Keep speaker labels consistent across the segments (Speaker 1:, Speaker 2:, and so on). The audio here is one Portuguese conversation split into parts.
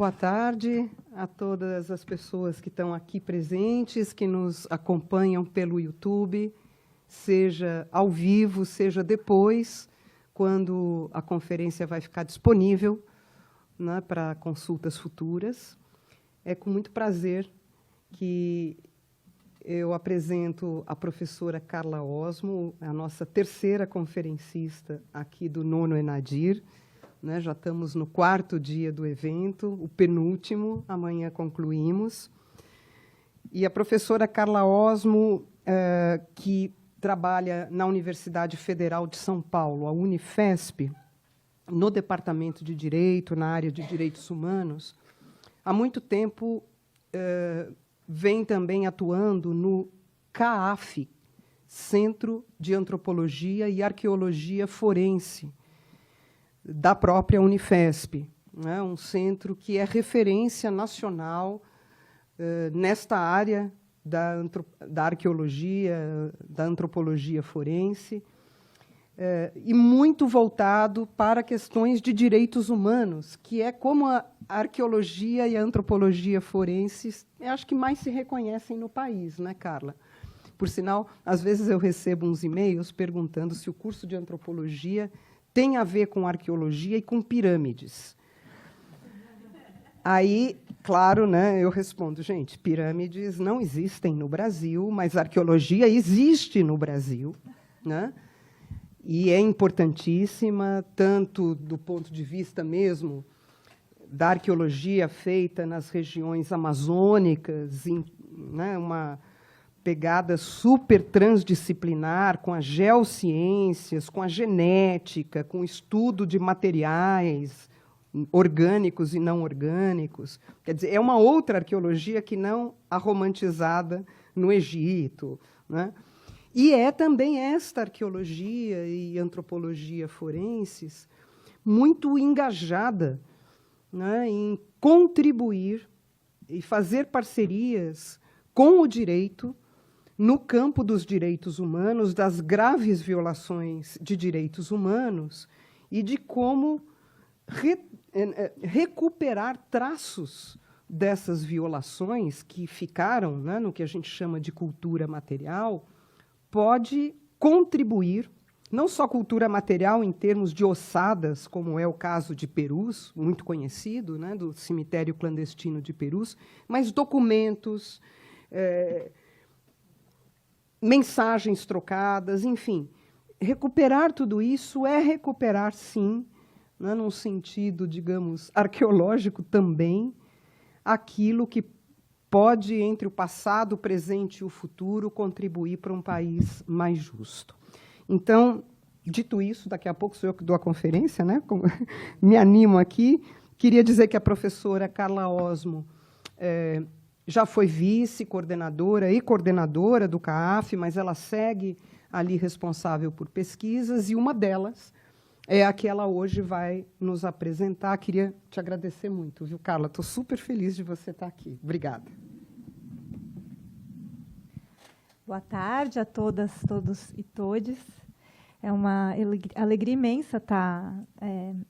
Speaker 1: Boa tarde a todas as pessoas que estão aqui presentes, que nos acompanham pelo YouTube, seja ao vivo, seja depois, quando a conferência vai ficar disponível, né, para consultas futuras. É com muito prazer que eu apresento a professora Carla Osmo, a nossa terceira conferencista aqui do 9º ENADIR. Né, já estamos no 4º dia do evento, o penúltimo, amanhã concluímos. E a professora Carla Osmo, que trabalha na Universidade Federal de São Paulo, a Unifesp, no Departamento de Direito, na área de Direitos Humanos, há muito tempo vem também atuando no CAAF, Centro de Antropologia e Arqueologia Forense, da própria Unifesp, né? Um centro que é referência nacional nesta área da arqueologia, da antropologia forense, e muito voltado para questões de direitos humanos, que é como a arqueologia e a antropologia forense, eu acho que mais se reconhecem no país, né, Carla? Por sinal, às vezes eu recebo uns e-mails perguntando se o curso de antropologia tem a ver com arqueologia e com pirâmides. Aí, claro, né, eu respondo, gente, pirâmides não existem no Brasil, mas arqueologia existe no Brasil, né? E é importantíssima, tanto do ponto de vista mesmo da arqueologia feita nas regiões amazônicas, né, uma pegada super transdisciplinar com as geociências, com a genética, com o estudo de materiais orgânicos e não orgânicos. Quer dizer, é uma outra arqueologia que não a romantizada no Egito, né? E é também esta arqueologia e antropologia forenses muito engajada, né, em contribuir e fazer parcerias com o direito no campo dos direitos humanos, das graves violações de direitos humanos e de como recuperar traços dessas violações que ficaram, né, no que a gente chama de cultura material, pode contribuir, não só cultura material em termos de ossadas, como é o caso de Perus, muito conhecido, né, do cemitério clandestino de Perus, mas documentos, mensagens trocadas, enfim. Recuperar tudo isso é recuperar, sim, né, num sentido, digamos, arqueológico também, aquilo que pode, entre o passado, o presente e o futuro, contribuir para um país mais justo. Então, dito isso, daqui a pouco sou eu que dou a conferência, né? Me animo aqui. Queria dizer que a professora Carla Osmo já foi vice-coordenadora e coordenadora do CAAF, mas ela segue ali responsável por pesquisas, e uma delas é a que ela hoje vai nos apresentar. Queria te agradecer muito, viu, Carla? Estou super feliz de você estar aqui. Obrigada.
Speaker 2: Boa tarde a todas, todos e todes. É uma alegria imensa estar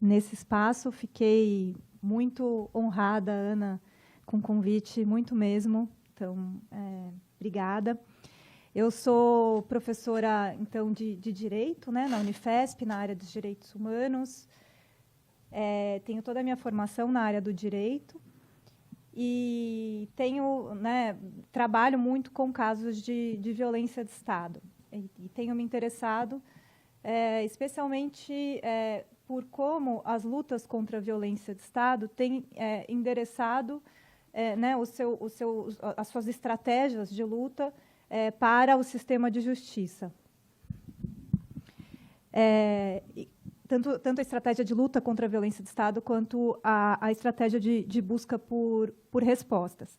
Speaker 2: nesse espaço. Fiquei muito honrada, Ana, com o convite, muito mesmo. Então, obrigada. Eu sou professora, então, de Direito, né, na Unifesp, na área dos direitos humanos. Tenho toda a minha formação na área do direito e trabalho muito com casos de violência de Estado. E tenho me interessado especialmente por como as lutas contra a violência de Estado têm endereçado né, as suas estratégias de luta para o sistema de justiça. Tanto a estratégia de luta contra a violência de Estado quanto a estratégia de busca por respostas.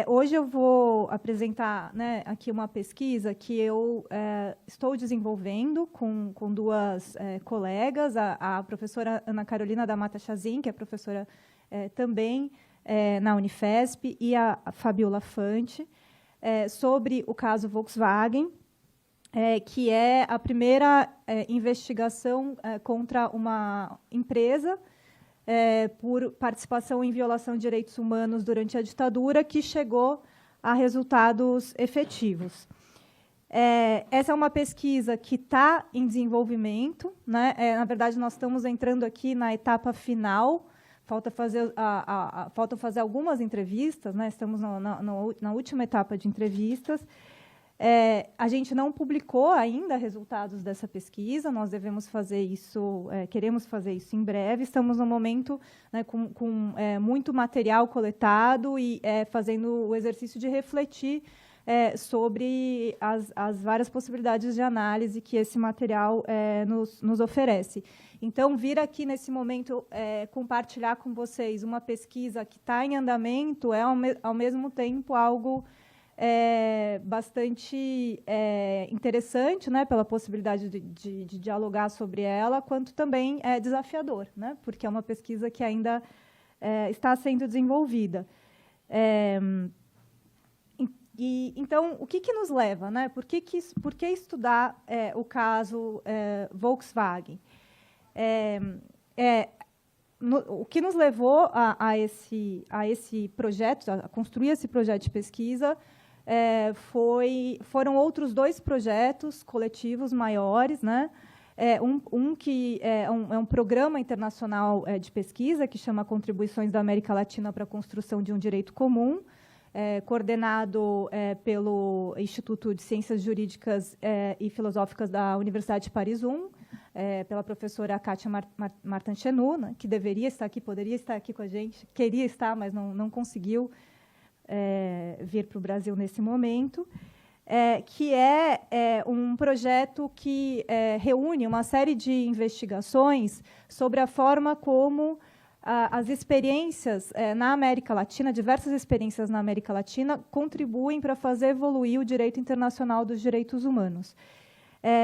Speaker 2: Hoje eu vou apresentar, né, aqui uma pesquisa que eu estou desenvolvendo com duas colegas, a professora Ana Carolina da Mata Chazin, que é professora também na Unifesp, e a Fabiola Fante, sobre o caso Volkswagen, que é a primeira investigação contra uma empresa por participação em violação de direitos humanos durante a ditadura, que chegou a resultados efetivos. Essa é uma pesquisa que está em desenvolvimento, né? Na verdade, nós estamos entrando aqui na etapa final, falta fazer algumas entrevistas, né? Estamos na última etapa de entrevistas. A gente não publicou ainda resultados dessa pesquisa, nós devemos fazer isso, queremos fazer isso em breve. Estamos no momento, né, com muito material coletado e fazendo o exercício de refletir sobre as várias possibilidades de análise que esse material nos oferece. Então, vir aqui nesse momento compartilhar com vocês uma pesquisa que está em andamento ao mesmo tempo, algo bastante interessante, né, pela possibilidade de dialogar sobre ela, quanto também desafiador, né, porque é uma pesquisa que ainda está sendo desenvolvida. Então, o que nos leva, né? Por que estudar o caso Volkswagen? O que nos levou a esse projeto, a construir esse projeto de pesquisa, foram outros 2 projetos coletivos maiores, né? Que é um programa internacional de pesquisa que chama Contribuições da América Latina para a Construção de um Direito Comum, coordenado pelo Instituto de Ciências Jurídicas e Filosóficas da Universidade de Paris I, pela professora Kátia Martin-Chenu, né, que deveria estar aqui, poderia estar aqui com a gente, queria estar, mas não conseguiu vir para o Brasil nesse momento, que é um projeto que reúne uma série de investigações sobre a forma como as experiências na América Latina, diversas experiências na América Latina, contribuem para fazer evoluir o direito internacional dos direitos humanos.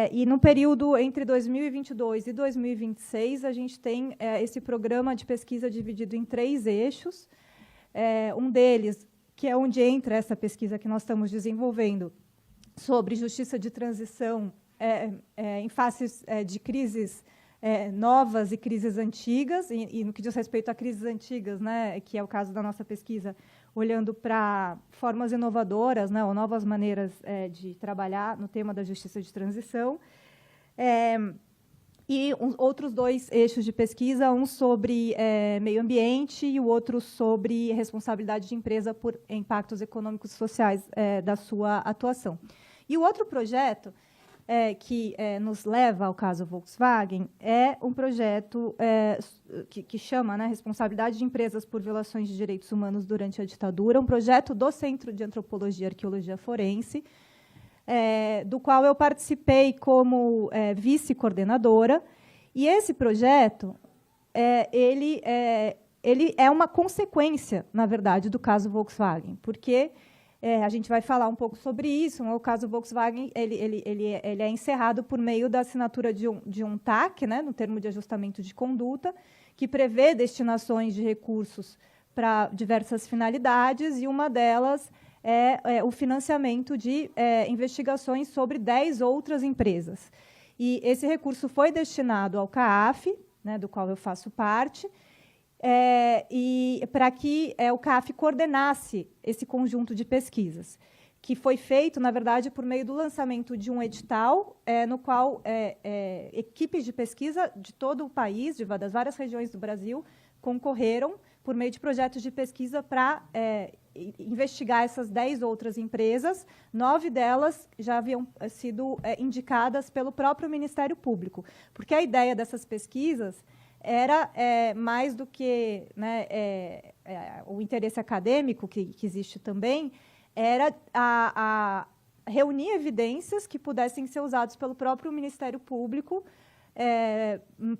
Speaker 2: E no período entre 2022 e 2026, a gente tem esse programa de pesquisa dividido em 3 eixos. Um deles, que é onde entra essa pesquisa que nós estamos desenvolvendo, sobre justiça de transição em faces de crises novas e crises antigas, e no que diz respeito a crises antigas, né, que é o caso da nossa pesquisa, olhando para formas inovadoras, né, ou novas maneiras de trabalhar no tema da justiça de transição. E outros 2 eixos de pesquisa, um sobre meio ambiente e o outro sobre responsabilidade de empresa por impactos econômicos e sociais da sua atuação. E o outro projeto que nos leva ao caso Volkswagen é um projeto que chama, né, Responsabilidade de Empresas por Violações de Direitos Humanos durante a Ditadura, um projeto do Centro de Antropologia e Arqueologia Forense, do qual eu participei como vice-coordenadora. E esse projeto ele é uma consequência, na verdade, do caso Volkswagen, porque a gente vai falar um pouco sobre isso. O caso Volkswagen ele é encerrado por meio da assinatura de um TAC, né, no termo de ajustamento de conduta, que prevê destinações de recursos para diversas finalidades, e uma delas é o financiamento de investigações sobre 10 outras empresas. E esse recurso foi destinado ao CAAF, né, do qual eu faço parte, e para que o CAAF coordenasse esse conjunto de pesquisas, que foi feito, na verdade, por meio do lançamento de um edital, no qual equipes de pesquisa de todo o país, das várias regiões do Brasil, concorreram por meio de projetos de pesquisa para investigar essas 10 outras empresas. 9 delas já haviam sido indicadas pelo próprio Ministério Público, porque a ideia dessas pesquisas era mais do que, né, o interesse acadêmico que existe também, era a reunir evidências que pudessem ser usadas pelo próprio Ministério Público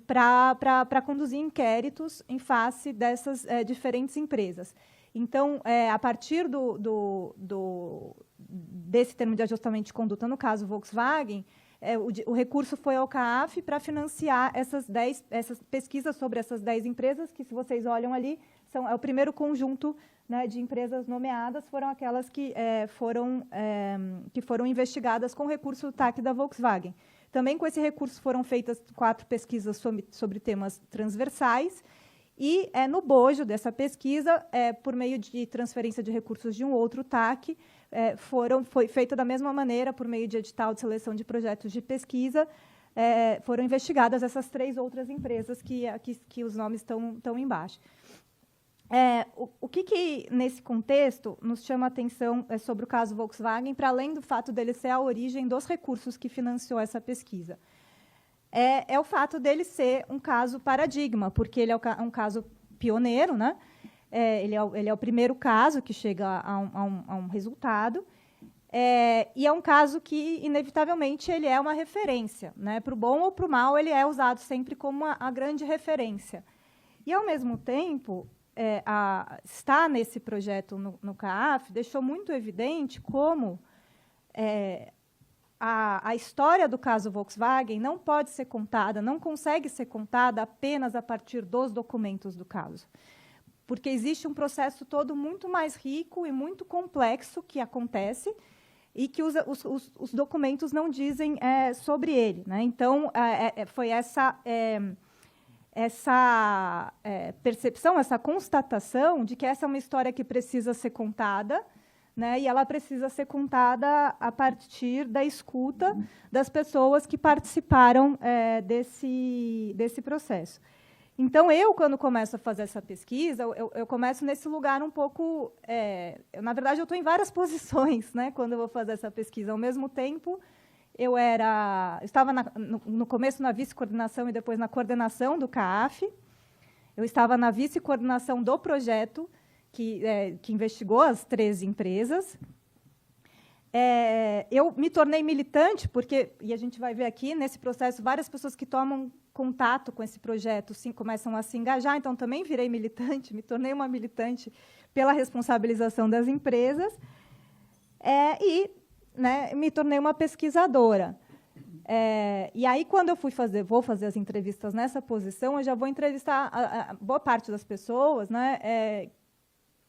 Speaker 2: para conduzir inquéritos em face dessas diferentes empresas. Então, a partir desse termo de ajustamento de conduta, no caso Volkswagen, o recurso foi ao CAAF para financiar essas pesquisas sobre essas 10 empresas, que, se vocês olham ali, é o primeiro conjunto, né, de empresas nomeadas, foram aquelas que foram investigadas com o recurso do TAC da Volkswagen. Também com esse recurso foram feitas 4 pesquisas sobre temas transversais, E, no bojo dessa pesquisa, por meio de transferência de recursos de um outro TAC, foi feita da mesma maneira, por meio de edital de seleção de projetos de pesquisa, foram investigadas essas 3 outras empresas que os nomes estão embaixo. O que, nesse contexto, nos chama a atenção sobre o caso Volkswagen, para além do fato dele ser a origem dos recursos que financiou essa pesquisa? É o fato dele ser um caso paradigma, porque ele é um caso pioneiro, né? Ele é o primeiro caso que chega a um resultado, e é um caso que, inevitavelmente, ele é uma referência, né? Para o bom ou para o mal, ele é usado sempre como a grande referência. E, ao mesmo tempo, estar nesse projeto no CAAF deixou muito evidente como a história do caso Volkswagen não pode ser contada, não consegue ser contada apenas a partir dos documentos do caso, porque existe um processo todo muito mais rico e muito complexo que acontece e que os documentos não dizem sobre ele, né? Então, foi essa percepção, essa constatação de que essa é uma história que precisa ser contada, né, e ela precisa ser contada a partir da escuta das pessoas que participaram desse processo. Então, quando começo a fazer essa pesquisa, eu começo nesse lugar um pouco... na verdade, eu estou em várias posições, né, quando eu vou fazer essa pesquisa. Ao mesmo tempo, eu estava no começo na vice-coordenação e depois na coordenação do CAAF. Eu estava na vice-coordenação do projeto, que investigou as 13 empresas. Eu me tornei militante, porque, e a gente vai ver aqui, nesse processo, várias pessoas que tomam contato com esse projeto começam a se engajar, então também virei militante, me tornei uma militante pela responsabilização das empresas, e, né, me tornei uma pesquisadora. E aí, quando eu vou fazer as entrevistas nessa posição, eu já vou entrevistar a boa parte das pessoas, né,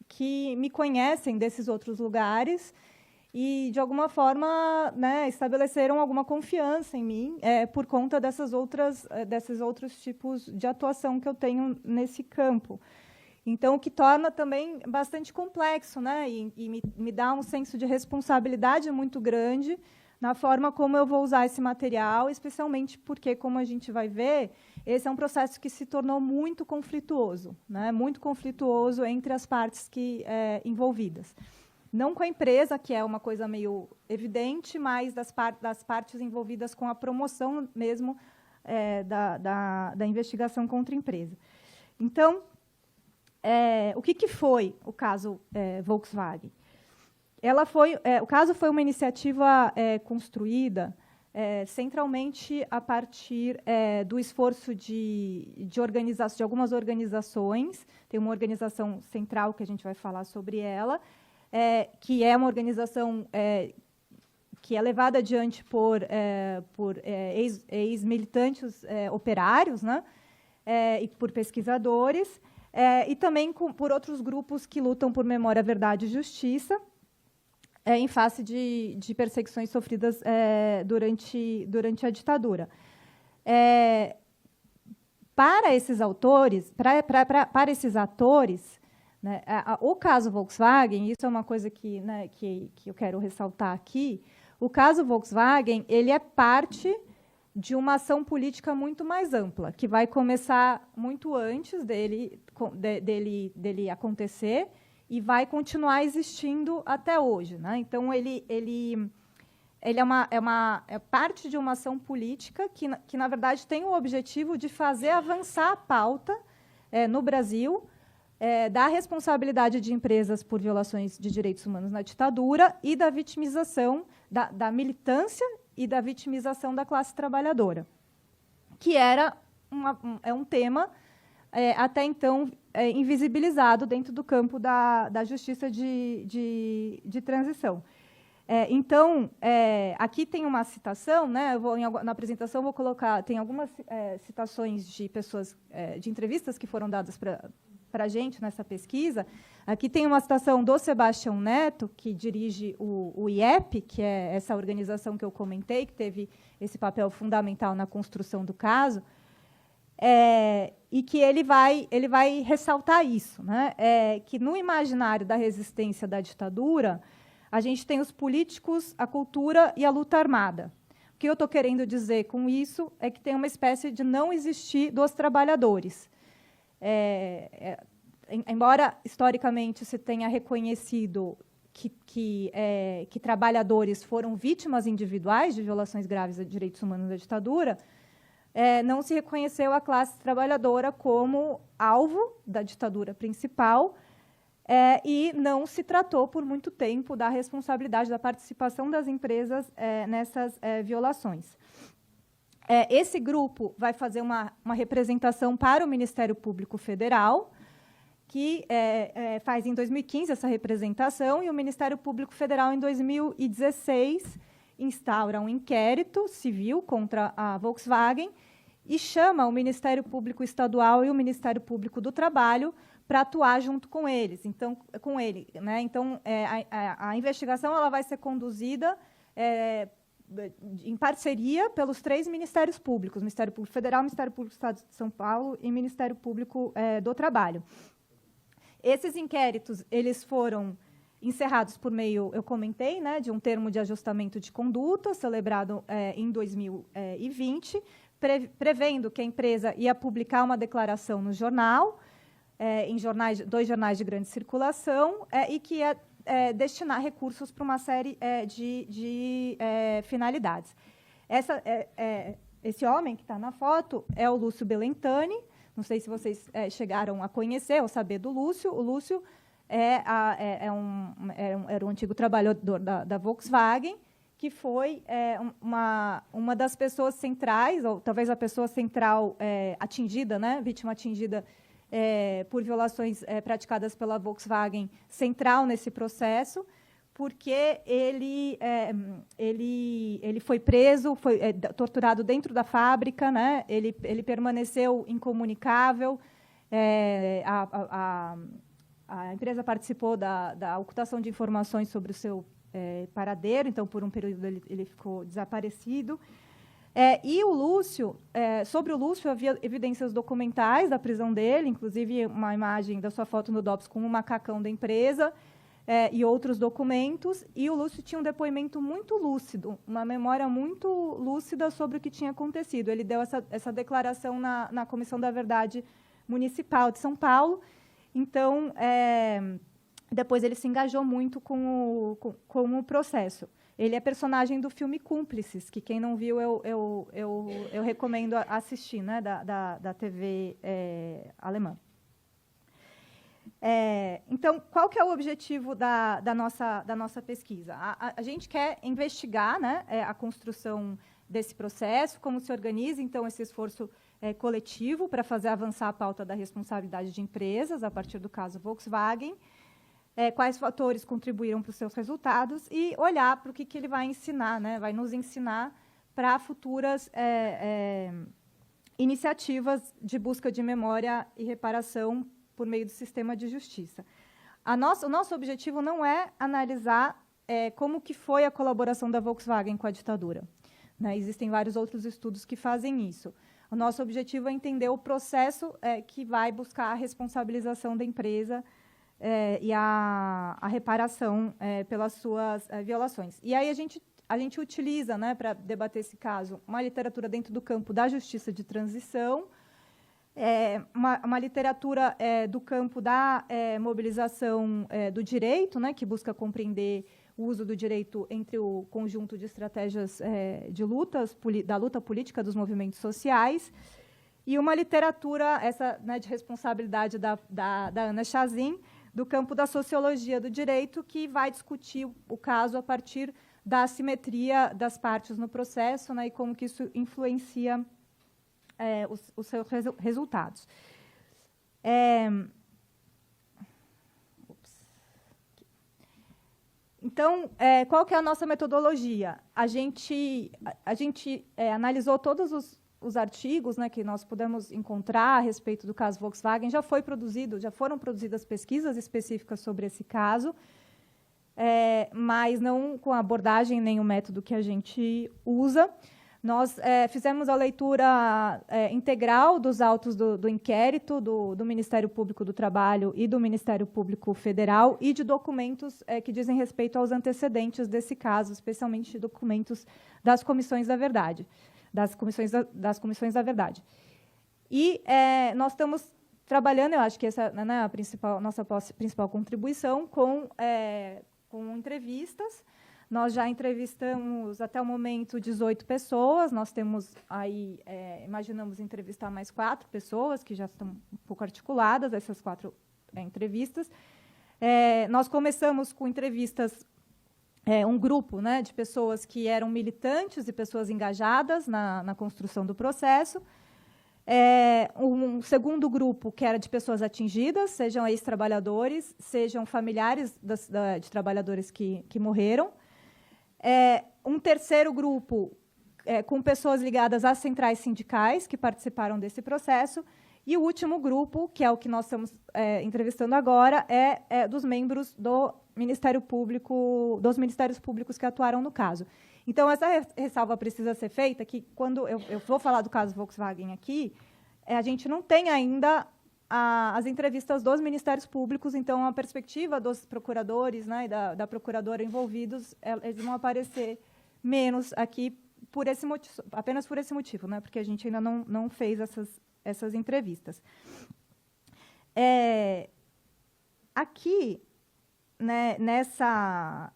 Speaker 2: que me conhecem desses outros lugares e, de alguma forma, né, estabeleceram alguma confiança em mim por conta desses outros tipos de atuação que eu tenho nesse campo. Então, o que torna também bastante complexo, né, e me dá um senso de responsabilidade muito grande na forma como eu vou usar esse material, especialmente porque, como a gente vai ver, esse é um processo que se tornou muito conflituoso, né? Muito conflituoso entre as partes envolvidas. Não com a empresa, que é uma coisa meio evidente, mas das partes envolvidas com a promoção mesmo da investigação contra a empresa. Então, o que foi o caso Volkswagen? O caso foi uma iniciativa construída centralmente a partir do esforço de algumas organizações. Tem uma organização central que a gente vai falar sobre ela, que é uma organização que é levada adiante por ex-militantes operários, né, e por pesquisadores, e também por outros grupos que lutam por memória, verdade e justiça, em face de perseguições sofridas durante a ditadura. Para esses autores, para esses atores, né, o caso Volkswagen, isso é uma coisa que eu quero ressaltar aqui, o caso Volkswagen ele é parte de uma ação política muito mais ampla, que vai começar muito antes dele acontecer, e vai continuar existindo até hoje, né? Então, ele é parte de uma ação política que, na verdade, tem o objetivo de fazer avançar a pauta no Brasil da responsabilidade de empresas por violações de direitos humanos na ditadura e da vitimização, da militância e da vitimização da classe trabalhadora, que era um tema até então invisibilizado dentro do campo da justiça de transição. Então, aqui tem uma citação, né, na apresentação vou colocar, tem algumas citações de pessoas, de entrevistas que foram dadas para a gente nessa pesquisa. Aqui tem uma citação do Sebastião Neto, que dirige o IEP, que é essa organização que eu comentei, que teve esse papel fundamental na construção do caso. e que ele vai ressaltar isso, né? Que no imaginário da resistência da ditadura, a gente tem os políticos, a cultura e a luta armada. O que eu estou querendo dizer com isso é que tem uma espécie de não existir dos trabalhadores. Embora, historicamente, se tenha reconhecido que trabalhadores foram vítimas individuais de violações graves de direitos humanos da ditadura, não se reconheceu a classe trabalhadora como alvo da ditadura principal, e não se tratou, por muito tempo, da responsabilidade da participação das empresas nessas violações. Esse grupo vai fazer uma representação para o Ministério Público Federal, que faz em 2015 essa representação, e o Ministério Público Federal, em 2016, instaura um inquérito civil contra a Volkswagen e chama o Ministério Público Estadual e o Ministério Público do Trabalho para atuar junto com eles. Então, né? Então, a investigação ela vai ser conduzida em parceria pelos 3 Ministérios Públicos: Ministério Público Federal, Ministério Público do Estado de São Paulo e Ministério Público do Trabalho. Esses inquéritos eles foram encerrados por meio, eu comentei, né, de um termo de ajustamento de conduta, celebrado em 2020, prevendo que a empresa ia publicar uma declaração no jornal, em 2 jornais de grande circulação, e que ia destinar recursos para uma série de finalidades. Esse homem que está na foto é o Lúcio Belentani. Não sei se vocês chegaram a conhecer ou saber do Lúcio. O Lúcio era um antigo trabalhador da Volkswagen, que foi uma das pessoas centrais, ou talvez a pessoa central atingida, né, vítima atingida por violações praticadas pela Volkswagen, central nesse processo, porque ele foi preso, foi torturado dentro da fábrica, né? Ele permaneceu incomunicável. A empresa participou da ocultação de informações sobre o seu paradeiro, então, por um período, ele ficou desaparecido. E o Lúcio, sobre o Lúcio, havia evidências documentais da prisão dele, inclusive uma imagem da sua foto no DOPS com um macacão da empresa, e outros documentos, e o Lúcio tinha um depoimento muito lúcido, uma memória muito lúcida sobre o que tinha acontecido. Ele deu essa declaração na Comissão da Verdade Municipal de São Paulo. Então, depois ele se engajou muito com o processo. Ele é personagem do filme Cúmplices, que quem não viu, eu recomendo assistir, né, da TV alemã. Então, qual que é o objetivo da nossa pesquisa? A gente quer investigar, né, a construção desse processo, como se organiza, então, esse esforço coletivo para fazer avançar a pauta da responsabilidade de empresas, a partir do caso Volkswagen, quais fatores contribuíram para os seus resultados e olhar para o que ele vai ensinar, né, vai nos ensinar para futuras iniciativas de busca de memória e reparação por meio do sistema de justiça. O nosso objetivo não é analisar como que foi a colaboração da Volkswagen com a ditadura, né? Existem vários outros estudos que fazem isso. O nosso objetivo é entender o processo que vai buscar a responsabilização da empresa e a reparação pelas suas violações. E aí a gente utiliza, né, para debater esse caso, uma literatura dentro do campo da justiça de transição, uma literatura do campo da mobilização do direito, né, que busca compreender o uso do direito entre o conjunto de estratégias de da luta política dos movimentos sociais, e uma literatura né, de responsabilidade da Ana Chazin, do campo da sociologia do direito, que vai discutir o caso a partir da assimetria das partes no processo, né, e como que isso influencia os seus resultados. Então, qual que é a nossa metodologia? A gente analisou todos os artigos, né, que nós pudemos encontrar a respeito do caso Volkswagen. Já foram produzidas pesquisas específicas sobre esse caso, mas não com a abordagem nem o método que a gente usa. Nós fizemos a leitura integral dos autos do inquérito do Ministério Público do Trabalho e do Ministério Público Federal e de documentos que dizem respeito aos antecedentes desse caso, especialmente documentos das Comissões da Verdade, das Comissões da Verdade. E nós estamos trabalhando, eu acho que essa é, né, nossa principal contribuição, com entrevistas. Nós já entrevistamos, até o momento, 18 pessoas. Nós temos aí, imaginamos entrevistar mais 4 pessoas, que já estão um pouco articuladas, essas 4 entrevistas. Nós começamos com entrevistas, um grupo, né, de pessoas que eram militantes e pessoas engajadas na construção do processo. Um segundo grupo, que era de pessoas atingidas, sejam ex-trabalhadores, sejam familiares de trabalhadores que morreram. Um terceiro grupo com pessoas ligadas às centrais sindicais que participaram desse processo, e o último grupo, que é o que nós estamos entrevistando agora, é dos membros do Ministério Público, dos Ministérios Públicos que atuaram no caso. Então, essa ressalva precisa ser feita, que quando eu vou falar do caso Volkswagen aqui, a gente não tem ainda as entrevistas dos Ministérios Públicos, então a perspectiva dos procuradores, né, e da procuradora envolvidos, eles vão aparecer menos aqui por esse motivo, apenas por esse motivo, né, porque a gente ainda não fez essas entrevistas. Aqui, né, nessa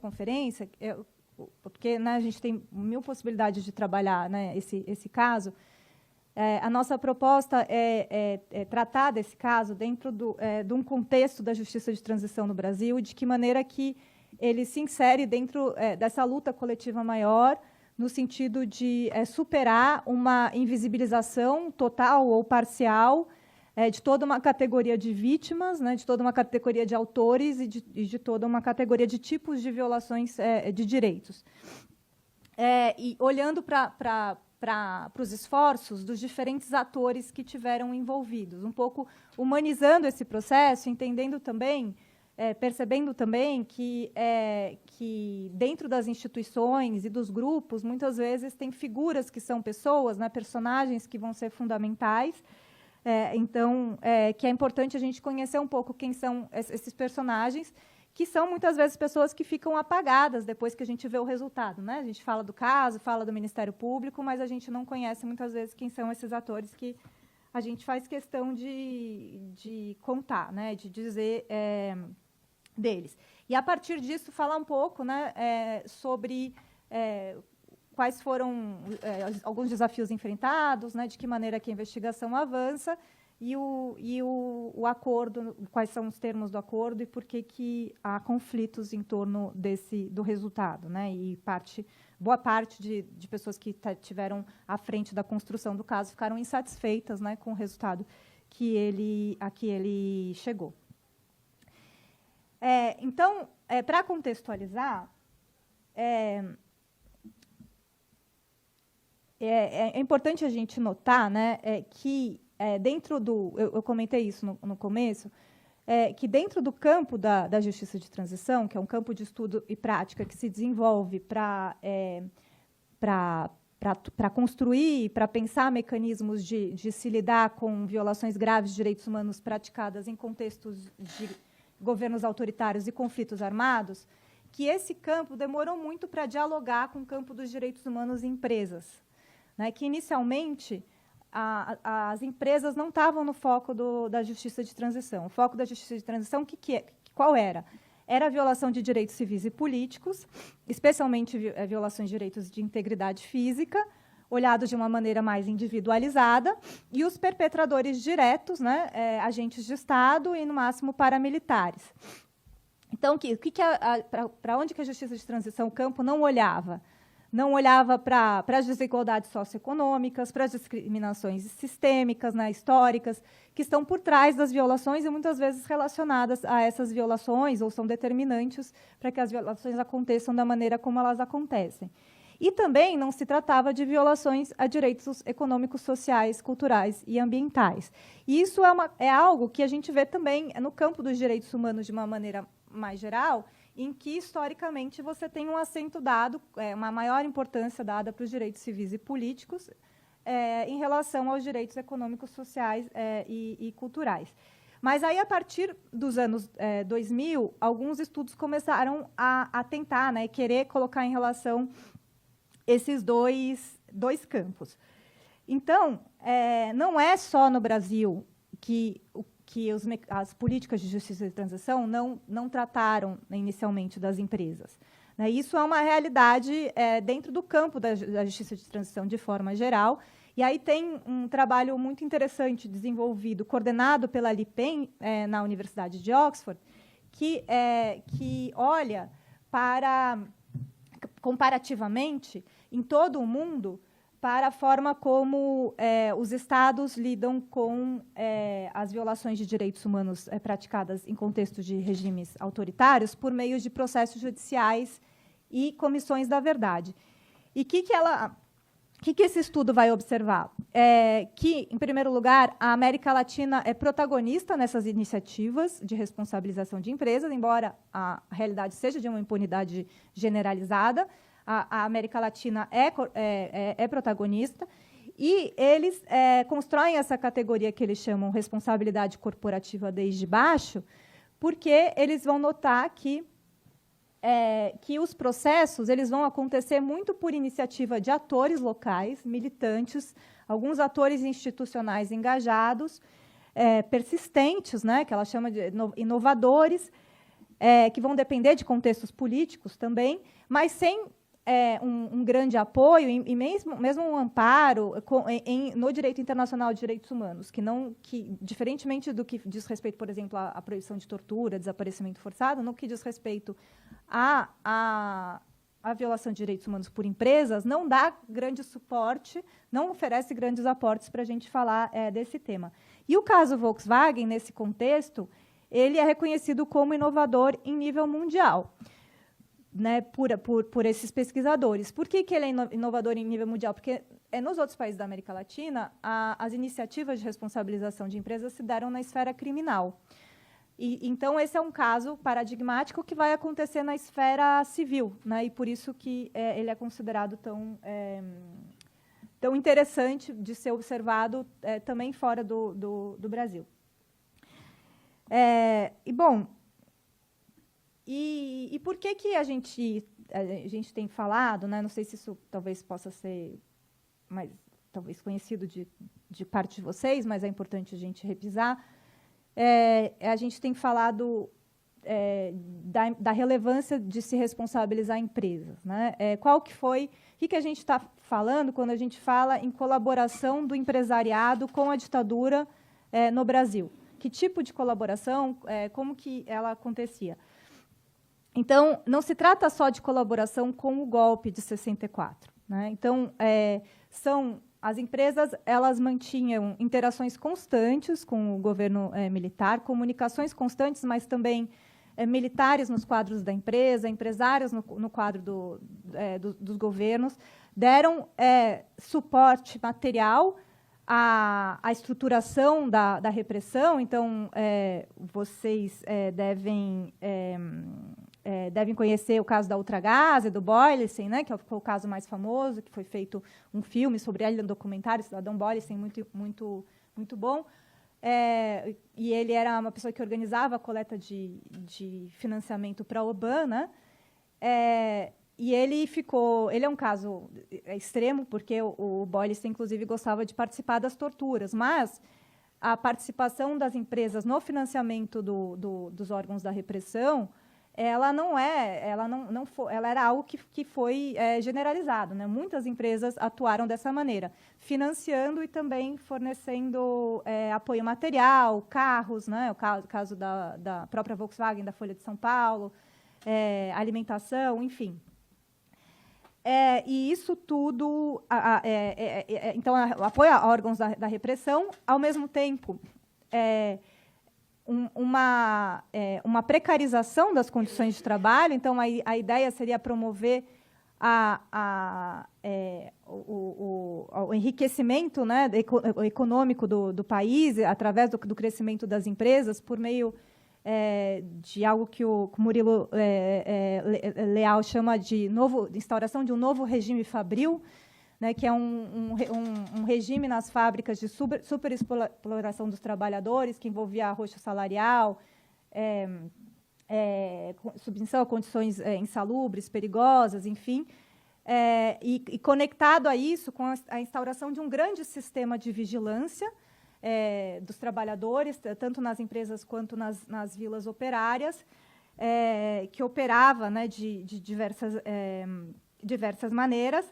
Speaker 2: conferência, porque, né, a gente tem 1000 possibilidades de trabalhar, né, esse caso. A nossa proposta é tratar desse caso dentro de um contexto da justiça de transição no Brasil e de que maneira que ele se insere dentro dessa luta coletiva maior, no sentido de superar uma invisibilização total ou parcial de toda uma categoria de vítimas, né, de toda uma categoria de autores e de toda uma categoria de tipos de violações de direitos. E olhando para os esforços dos diferentes atores que tiveram envolvidos, um pouco humanizando esse processo, entendendo também, percebendo também que dentro das instituições e dos grupos, muitas vezes tem figuras que são pessoas, né, personagens que vão ser fundamentais. Então, que é importante a gente conhecer um pouco quem são esses personagens, que são, muitas vezes, pessoas que ficam apagadas depois que a gente vê o resultado, né? A gente fala do caso, fala do Ministério Público, mas a gente não conhece, muitas vezes, quem são esses atores que a gente faz questão de contar, né? De dizer deles. E, a partir disso, falar um pouco, né, sobre quais foram alguns desafios enfrentados, né, de que maneira que a investigação avança, e o acordo, quais são os termos do acordo e por que há conflitos em torno do resultado, né? E boa parte de pessoas que tiveram à frente da construção do caso ficaram insatisfeitas, né, com o resultado a que ele chegou. Então, para contextualizar, é importante a gente notar, né, que dentro eu comentei isso no começo, que dentro do campo da justiça de transição, que é um campo de estudo e prática que se desenvolve para construir, para pensar mecanismos de se lidar com violações graves de direitos humanos praticadas em contextos de governos autoritários e conflitos armados, que esse campo demorou muito para dialogar com o campo dos direitos humanos em empresas, né, que, inicialmente, as empresas não estavam no foco da justiça de transição. O foco da justiça de transição, qual era? Era a violação de direitos civis e políticos, especialmente violações de direitos de integridade física, olhados de uma maneira mais individualizada, e os perpetradores diretos, né, agentes de Estado e, no máximo, paramilitares. Então, para onde que a justiça de transição, o campo, não olhava? Não olhava para as desigualdades socioeconômicas, para as discriminações sistêmicas, né, históricas, que estão por trás das violações e muitas vezes relacionadas a essas violações ou são determinantes para que as violações aconteçam da maneira como elas acontecem. E também não se tratava de violações a direitos econômicos, sociais, culturais e ambientais. E isso é algo que a gente vê também no campo dos direitos humanos de uma maneira mais geral, em que, historicamente, você tem um acento dado, uma maior importância dada para os direitos civis e políticos em relação aos direitos econômicos, sociais e culturais. Mas aí, a partir dos anos 2000, alguns estudos começaram a tentar, né, querer colocar em relação esses dois campos. Então, não é só no Brasil que as políticas de justiça de transição não trataram inicialmente das empresas. Né? Isso é uma realidade dentro do campo da justiça de transição de forma geral. E aí tem um trabalho muito interessante desenvolvido, coordenado pela LIPEN, na Universidade de Oxford, que olha para, comparativamente, em todo o mundo, para a forma como os Estados lidam com as violações de direitos humanos praticadas em contexto de regimes autoritários por meio de processos judiciais e comissões da verdade. E o que esse estudo vai observar? Que, em primeiro lugar, a América Latina é protagonista nessas iniciativas de responsabilização de empresas, embora a realidade seja de uma impunidade generalizada. A América Latina é protagonista, e eles constroem essa categoria que eles chamam responsabilidade corporativa desde baixo, porque eles vão notar que os processos eles vão acontecer muito por iniciativa de atores locais, militantes, alguns atores institucionais engajados, persistentes, né, que ela chama de inovadores, que vão depender de contextos políticos também, mas sem um grande apoio e mesmo um amparo no direito internacional de direitos humanos, que diferentemente do que diz respeito, por exemplo, à proibição de tortura, desaparecimento forçado, no que diz respeito à violação de direitos humanos por empresas, não dá grande suporte, não oferece grandes aportes para a gente falar desse tema. E o caso Volkswagen, nesse contexto, ele é reconhecido como inovador em nível mundial, né, por esses pesquisadores. Por que ele é inovador em nível mundial? Porque nos outros países da América Latina, as iniciativas de responsabilização de empresas se deram na esfera criminal. Então, esse é um caso paradigmático que vai acontecer na esfera civil, né, e por isso que ele é considerado tão interessante de ser observado também fora do Brasil. Bom, e por que a gente tem falado, né, não sei se isso talvez possa ser talvez conhecido de parte de vocês, mas é importante a gente repisar, a gente tem falado da relevância de se responsabilizar empresas, né? O que a gente está falando quando a gente fala em colaboração do empresariado com a ditadura no Brasil? Que tipo de colaboração, como que ela acontecia? Então, não se trata só de colaboração com o golpe de 64. Né? Então, as empresas elas mantinham interações constantes com o governo militar, comunicações constantes, mas também militares nos quadros da empresa, empresários no quadro dos governos, deram suporte material à estruturação da repressão. Então, vocês devem conhecer o caso da Ultragaz e do Boylicen, né, que foi o caso mais famoso, que foi feito um filme sobre ele, um documentário, Cidadão Boylicen, muito bom. E ele era uma pessoa que organizava a coleta de financiamento para a OBAN, né? E ele é um caso extremo, porque o Boylicen, inclusive, gostava de participar das torturas, mas a participação das empresas no financiamento dos órgãos da repressão, ela era algo que foi generalizado, né? Muitas empresas atuaram dessa maneira, financiando e também fornecendo apoio material, carros, né? O caso da própria Volkswagen, da Folha de São Paulo, alimentação, enfim. E isso tudo, então, apoio a órgãos da repressão, ao mesmo tempo, uma precarização das condições de trabalho. Então, a ideia seria promover o enriquecimento, né, econômico do país, através do crescimento das empresas, por meio de algo que o Murilo Leal chama de instauração de um novo regime fabril, né, que é um regime nas fábricas de superexploração dos trabalhadores, que envolvia arroxo salarial, submissão a condições insalubres, perigosas, enfim, e conectado a isso com a instauração de um grande sistema de vigilância dos trabalhadores, tanto nas empresas quanto nas vilas operárias, que operava, né, de diversas maneiras.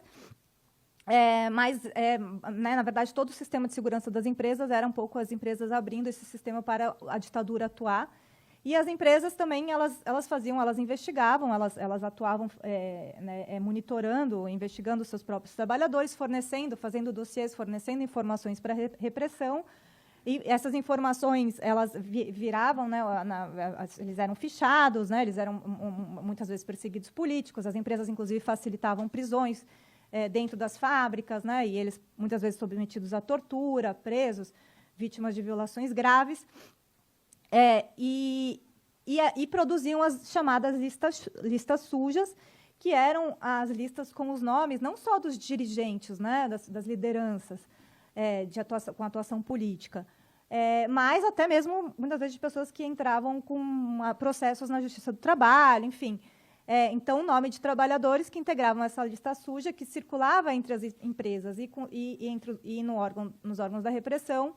Speaker 2: Mas, né, na verdade, todo o sistema de segurança das empresas era um pouco as empresas abrindo esse sistema para a ditadura atuar. E as empresas também, elas investigavam, elas atuavam, né, monitorando, investigando os seus próprios trabalhadores, fazendo dossiês, fornecendo informações para a repressão. E essas informações, elas viravam, né, eles eram fichados, né, eles eram muitas vezes perseguidos políticos, as empresas, inclusive, facilitavam prisões dentro das fábricas, né, e eles, muitas vezes, submetidos à tortura, presos, vítimas de violações graves, e produziam as chamadas listas sujas, que eram as listas com os nomes, não só dos dirigentes, né, das lideranças, com atuação política, mas até mesmo, muitas vezes, de pessoas que entravam com processos na Justiça do Trabalho, enfim. Então, o nome de trabalhadores que integravam essa lista suja, que circulava entre as empresas e nos órgãos da repressão,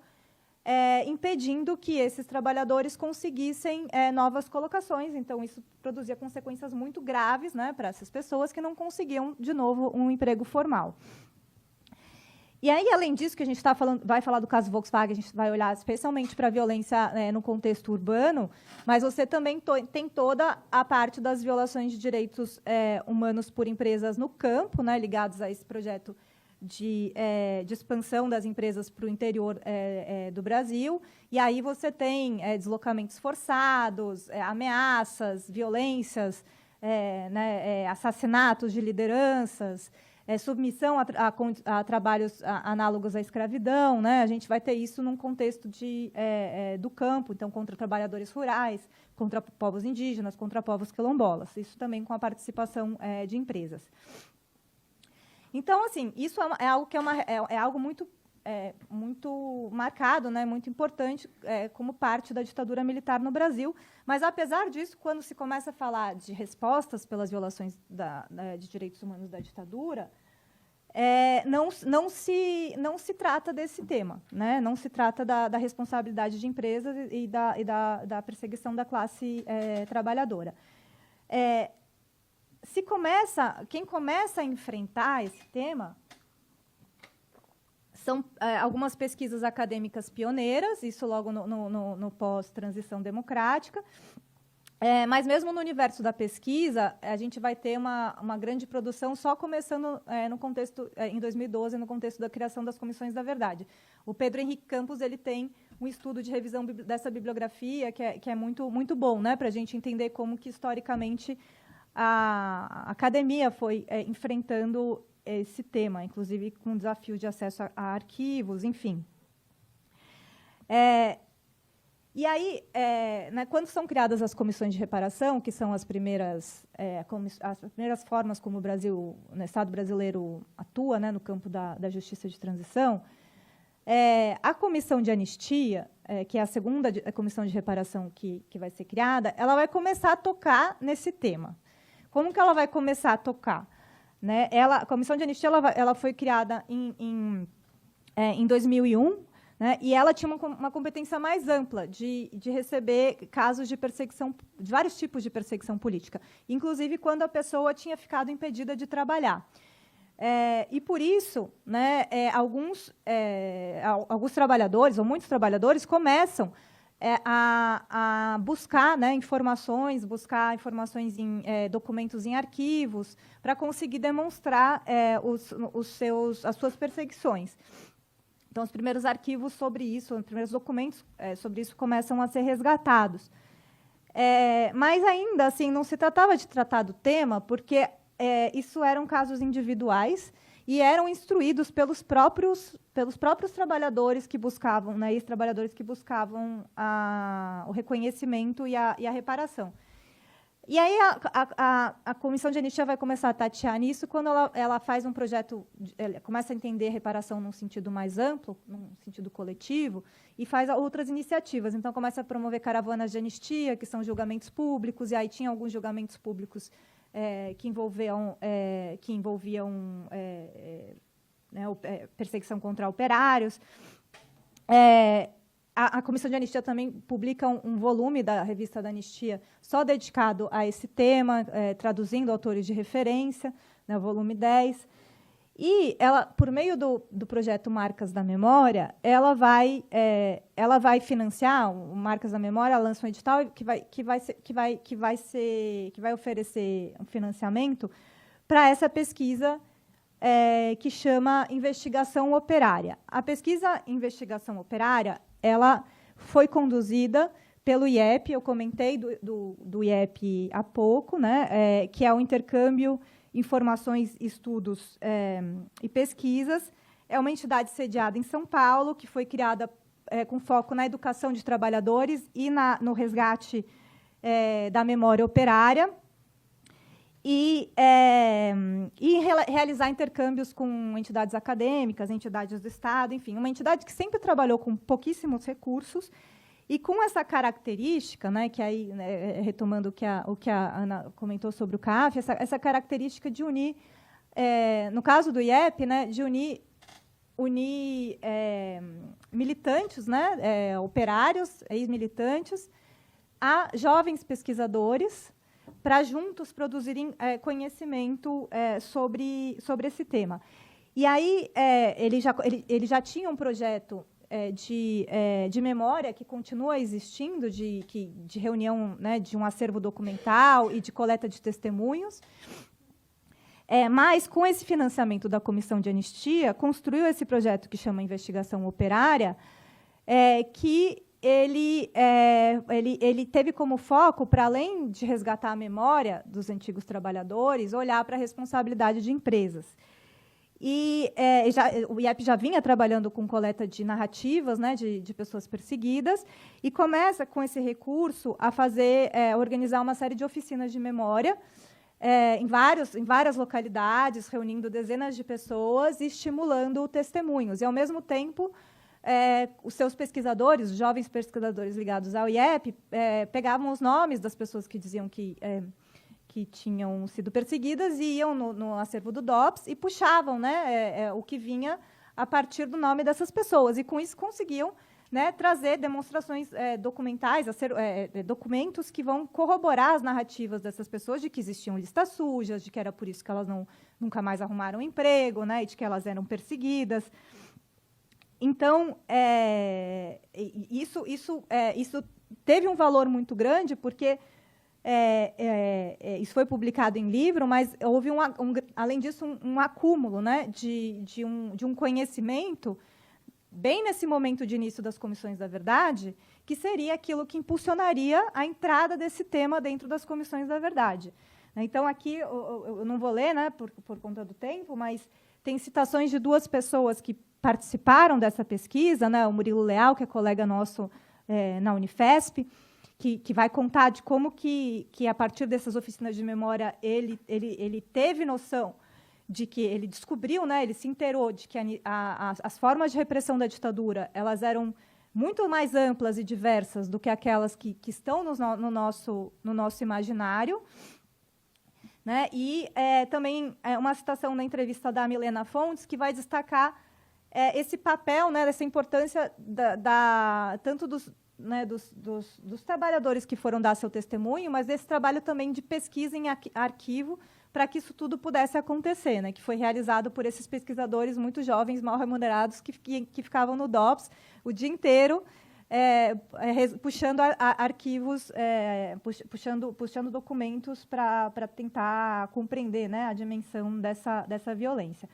Speaker 2: impedindo que esses trabalhadores conseguissem novas colocações. Então, isso produzia consequências muito graves, né, para essas pessoas que não conseguiam, de novo, um emprego formal. E aí, além disso, que a gente vai falar do caso Volkswagen, a gente vai olhar especialmente para a violência no contexto urbano, mas você também tem toda a parte das violações de direitos humanos por empresas no campo, né, ligados a esse projeto de expansão das empresas para o interior do Brasil. E aí você tem deslocamentos forçados, ameaças, violências, né, assassinatos de lideranças, submissão a trabalhos análogos à escravidão, né? A gente vai ter isso num contexto do campo, então, contra trabalhadores rurais, contra povos indígenas, contra povos quilombolas. Isso também com a participação de empresas. Então, assim, isso é algo que é algo muito marcado, né, muito importante, como parte da ditadura militar no Brasil. Mas, apesar disso, quando se começa a falar de respostas pelas violações de direitos humanos da ditadura, não se trata desse tema, né? Não se trata da responsabilidade de empresas e da perseguição da classe trabalhadora. Quem começa a enfrentar esse tema são algumas pesquisas acadêmicas pioneiras, isso logo no pós-transição democrática. Mas, mesmo no universo da pesquisa, a gente vai ter uma grande produção só começando no contexto, em 2012, no contexto da criação das Comissões da Verdade. O Pedro Henrique Campos ele tem um estudo de revisão dessa bibliografia que é muito, muito bom, né, para a gente entender como que, historicamente, a academia foi enfrentando esse tema, inclusive com o desafio de acesso a arquivos, enfim. E aí, né, quando são criadas as comissões de reparação, que são as primeiras formas como o Estado brasileiro atua, né, no campo da justiça de transição, a comissão de anistia, que é a segunda comissão de reparação que vai ser criada, ela vai começar a tocar nesse tema. Como que ela vai começar a tocar? Né? A comissão de anistia ela foi criada em 2001, né? E ela tinha uma competência mais ampla de receber casos de perseguição, de vários tipos de perseguição política, inclusive quando a pessoa tinha ficado impedida de trabalhar. E, por isso, né, alguns trabalhadores, ou muitos trabalhadores, começam a buscar, né, informações em documentos em arquivos, para conseguir demonstrar as suas perseguições. Então, os primeiros arquivos sobre isso, os primeiros documentos sobre isso começam a ser resgatados. Mas, ainda assim, não se tratava de tratar do tema, porque isso eram casos individuais, e eram instruídos pelos próprios trabalhadores que buscavam, né, ex-trabalhadores que buscavam o reconhecimento e a reparação. E aí a Comissão de Anistia vai começar a tatear nisso quando ela faz um projeto, ela começa a entender a reparação num sentido mais amplo, num sentido coletivo, e faz outras iniciativas. Então, começa a promover caravanas de anistia, que são julgamentos públicos, e aí tinha alguns julgamentos públicos que envolviam perseguição contra operários. A Comissão de Anistia também publica um volume da revista da Anistia só dedicado a esse tema, traduzindo autores de referência, né, o volume 10. E ela, por meio do projeto Marcas da Memória, ela vai financiar o Marcas da Memória, ela lança um edital que vai oferecer um financiamento para essa pesquisa que chama Investigação Operária. A pesquisa Investigação Operária, ela foi conduzida pelo IEP, eu comentei do IEP há pouco, né, que é o Intercâmbio Informações, Estudos e Pesquisas. É uma entidade sediada em São Paulo, que foi criada com foco na educação de trabalhadores e no resgate da memória operária, e realizar intercâmbios com entidades acadêmicas, entidades do Estado, enfim, uma entidade que sempre trabalhou com pouquíssimos recursos e com essa característica, né, que aí, né, retomando o que a Ana comentou sobre o CAF, essa característica de unir, no caso do IEP, né, de unir militantes, né, operários, ex-militantes, a jovens pesquisadores, para juntos produzirem conhecimento sobre esse tema. E aí ele já tinha um projeto de memória que continua existindo, de reunião, né, de um acervo documental e de coleta de testemunhos. Mas, com esse financiamento da Comissão de Anistia, construiu esse projeto que chama Investigação Operária, que ele teve como foco, para além de resgatar a memória dos antigos trabalhadores, olhar para a responsabilidade de empresas. E o IEP já vinha trabalhando com coleta de narrativas, né, de pessoas perseguidas, e começa, com esse recurso, a organizar uma série de oficinas de memória em várias localidades, reunindo dezenas de pessoas e estimulando testemunhos. E, ao mesmo tempo, os seus pesquisadores, os jovens pesquisadores ligados ao IEP, pegavam os nomes das pessoas que diziam que tinham sido perseguidas e iam no acervo do DOPS e puxavam, né, o que vinha a partir do nome dessas pessoas. E, com isso, conseguiam, né, trazer demonstrações documentais, documentos que vão corroborar as narrativas dessas pessoas de que existiam listas sujas, de que era por isso que elas nunca mais arrumaram emprego, né, e de que elas eram perseguidas. Então, isso teve um valor muito grande, porque isso foi publicado em livro, mas houve, além disso, um acúmulo, né, de um conhecimento, bem nesse momento de início das Comissões da Verdade, que seria aquilo que impulsionaria a entrada desse tema dentro das Comissões da Verdade. Então, aqui, eu não vou ler, né, por conta do tempo, mas tem citações de duas pessoas que participaram dessa pesquisa, né, o Murilo Leal, que é colega nosso na Unifesp, que vai contar de como que a partir dessas oficinas de memória, ele teve noção de que ele descobriu, né, ele se inteirou de que as formas de repressão da ditadura elas eram muito mais amplas e diversas do que aquelas que estão no nosso imaginário. Né? E também uma citação na entrevista da Milena Fontes, que vai destacar esse papel, né, dessa importância tanto dos trabalhadores que foram dar seu testemunho, mas desse trabalho também de pesquisa em arquivo, para que isso tudo pudesse acontecer, né, que foi realizado por esses pesquisadores muito jovens, mal remunerados, que ficavam no DOPS o dia inteiro, puxando arquivos, puxando documentos para tentar compreender, né, a dimensão dessa violência.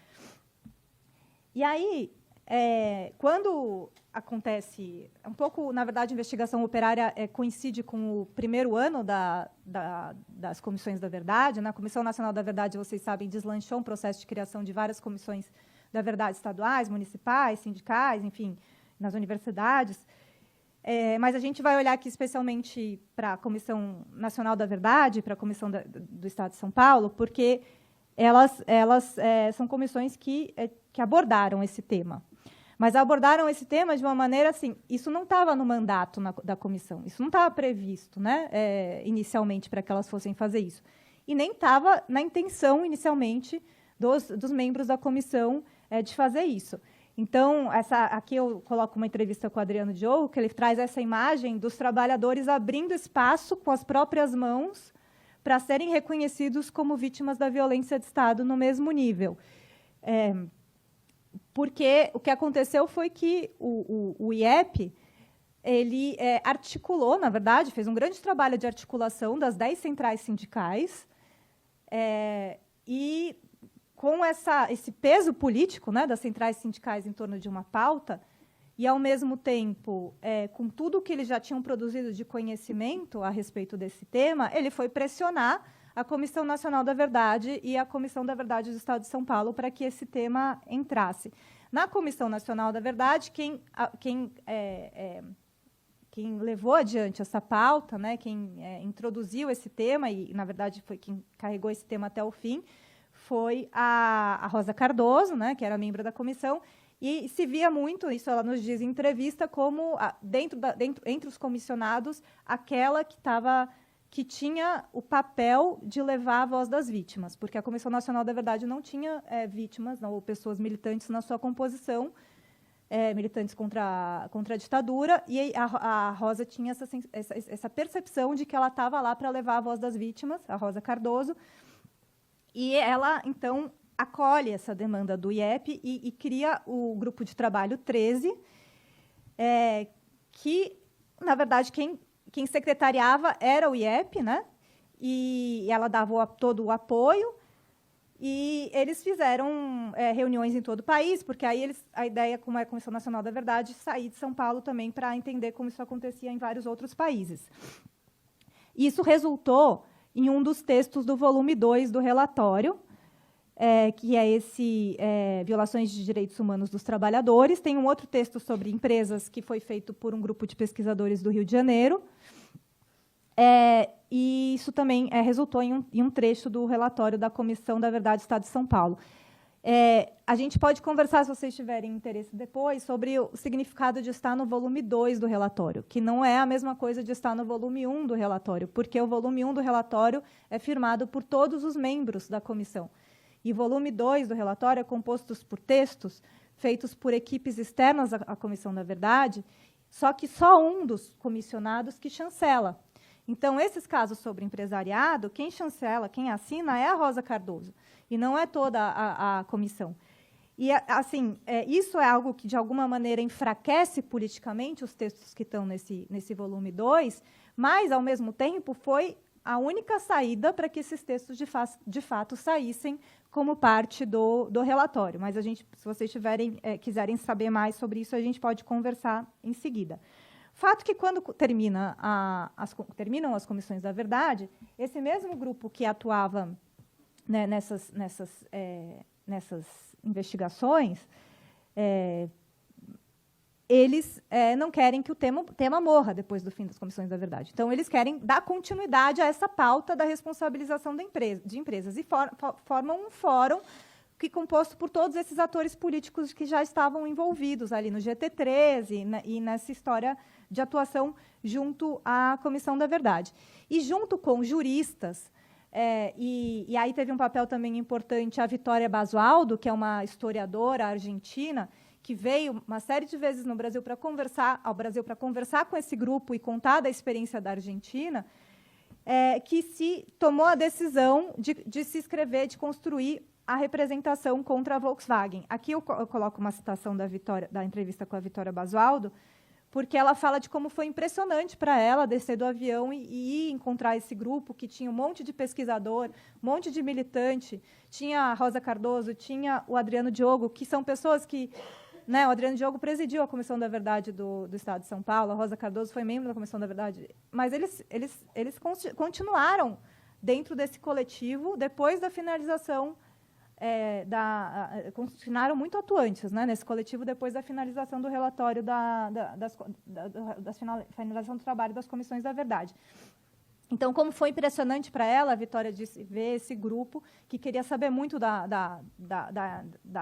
Speaker 2: E aí, quando acontece, um pouco, na verdade, a investigação operária coincide com o primeiro ano das Comissões da Verdade, né? A Comissão Nacional da Verdade, vocês sabem, deslanchou um processo de criação de várias comissões da verdade estaduais, municipais, sindicais, enfim, nas universidades. Mas a gente vai olhar aqui especialmente para a Comissão Nacional da Verdade, para a Comissão do Estado de São Paulo, porque elas são comissões que abordaram esse tema. Mas abordaram esse tema de uma maneira assim, isso não estava no mandato da comissão, isso não estava previsto, né, inicialmente, para que elas fossem fazer isso. E nem estava na intenção, inicialmente, dos membros da comissão de fazer isso. Então, aqui eu coloco uma entrevista com o Adriano Diogo, que ele traz essa imagem dos trabalhadores abrindo espaço com as próprias mãos para serem reconhecidos como vítimas da violência de Estado no mesmo nível. Porque o que aconteceu foi que o IEP ele articulou, na verdade, fez um grande trabalho de articulação das 10 centrais sindicais, e com esse peso político, né, das centrais sindicais em torno de uma pauta, e, ao mesmo tempo, com tudo que eles já tinham produzido de conhecimento a respeito desse tema, ele foi pressionar a Comissão Nacional da Verdade e a Comissão da Verdade do Estado de São Paulo para que esse tema entrasse. Na Comissão Nacional da Verdade, quem levou adiante essa pauta, né, quem introduziu esse tema, e, na verdade, foi quem carregou esse tema até o fim, foi a Rosa Cardoso, né, que era membro da comissão, e se via muito, isso ela nos diz em entrevista, como, entre os comissionados, aquela que tinha o papel de levar a voz das vítimas, porque a Comissão Nacional da Verdade não tinha vítimas, não, ou pessoas militantes na sua composição, militantes contra a ditadura, e a Rosa tinha essa percepção de que ela estava lá para levar a voz das vítimas, a Rosa Cardoso, e ela, então, acolhe essa demanda do IEP e cria o grupo de trabalho 13, que, na verdade, quem secretariava era o IEP, né? E ela dava todo o apoio, e eles fizeram reuniões em todo o país, porque aí a ideia, como é a Comissão Nacional da Verdade, sair de São Paulo também para entender como isso acontecia em vários outros países. Isso resultou em um dos textos do volume 2 do relatório, que é esse Violações de Direitos Humanos dos Trabalhadores. Tem um outro texto sobre empresas que foi feito por um grupo de pesquisadores do Rio de Janeiro. E isso também resultou em um trecho do relatório da Comissão da Verdade do Estado de São Paulo. A gente pode conversar, se vocês tiverem interesse depois, sobre o significado de estar no volume 2 do relatório, que não é a mesma coisa de estar no volume 1 do relatório, porque o volume 1 do relatório é firmado por todos os membros da comissão. E o volume 2 do relatório é composto por textos feitos por equipes externas à Comissão da Verdade, só que só um dos comissionados que chancela. Então, esses casos sobre empresariado, quem chancela, quem assina é a Rosa Cardoso, e não é toda a comissão. E, assim, isso é algo que, de alguma maneira, enfraquece politicamente os textos que estão nesse volume 2, mas, ao mesmo tempo, foi a única saída para que esses textos, de fato, saíssem como parte do relatório. Mas, se vocês quiserem saber mais sobre isso, a gente pode conversar em seguida. Fato que, quando terminam as comissões da verdade, esse mesmo grupo que atuava, né, nessas investigações, eles não querem que o tema morra depois do fim das comissões da verdade. Então, eles querem dar continuidade a essa pauta da responsabilização de empresas e formam um fórum que é composto por todos esses atores políticos que já estavam envolvidos ali no GT13 e nessa história de atuação junto à Comissão da Verdade. E junto com juristas, e aí teve um papel também importante a Vitória Basualdo, que é uma historiadora argentina, que veio uma série de vezes no Brasil para conversar com esse grupo e contar da experiência da Argentina, que se tomou a decisão de se inscrever, de construir a representação contra a Volkswagen. Aqui eu coloco uma citação da entrevista com a Vitória Basualdo, porque ela fala de como foi impressionante para ela descer do avião e ir encontrar esse grupo que tinha um monte de pesquisador, um monte de militante, tinha a Rosa Cardoso, tinha o Adriano Diogo, que são pessoas que né, o Adriano Diogo presidiu a Comissão da Verdade do Estado de São Paulo, a Rosa Cardoso foi membro da Comissão da Verdade, mas eles continuaram dentro desse coletivo depois da finalização continuaram muito atuantes, né, nesse coletivo depois da finalização do relatório da finalização do trabalho das Comissões da Verdade. Então, como foi impressionante para ela, a Vitória disse, ver esse grupo que queria saber muito da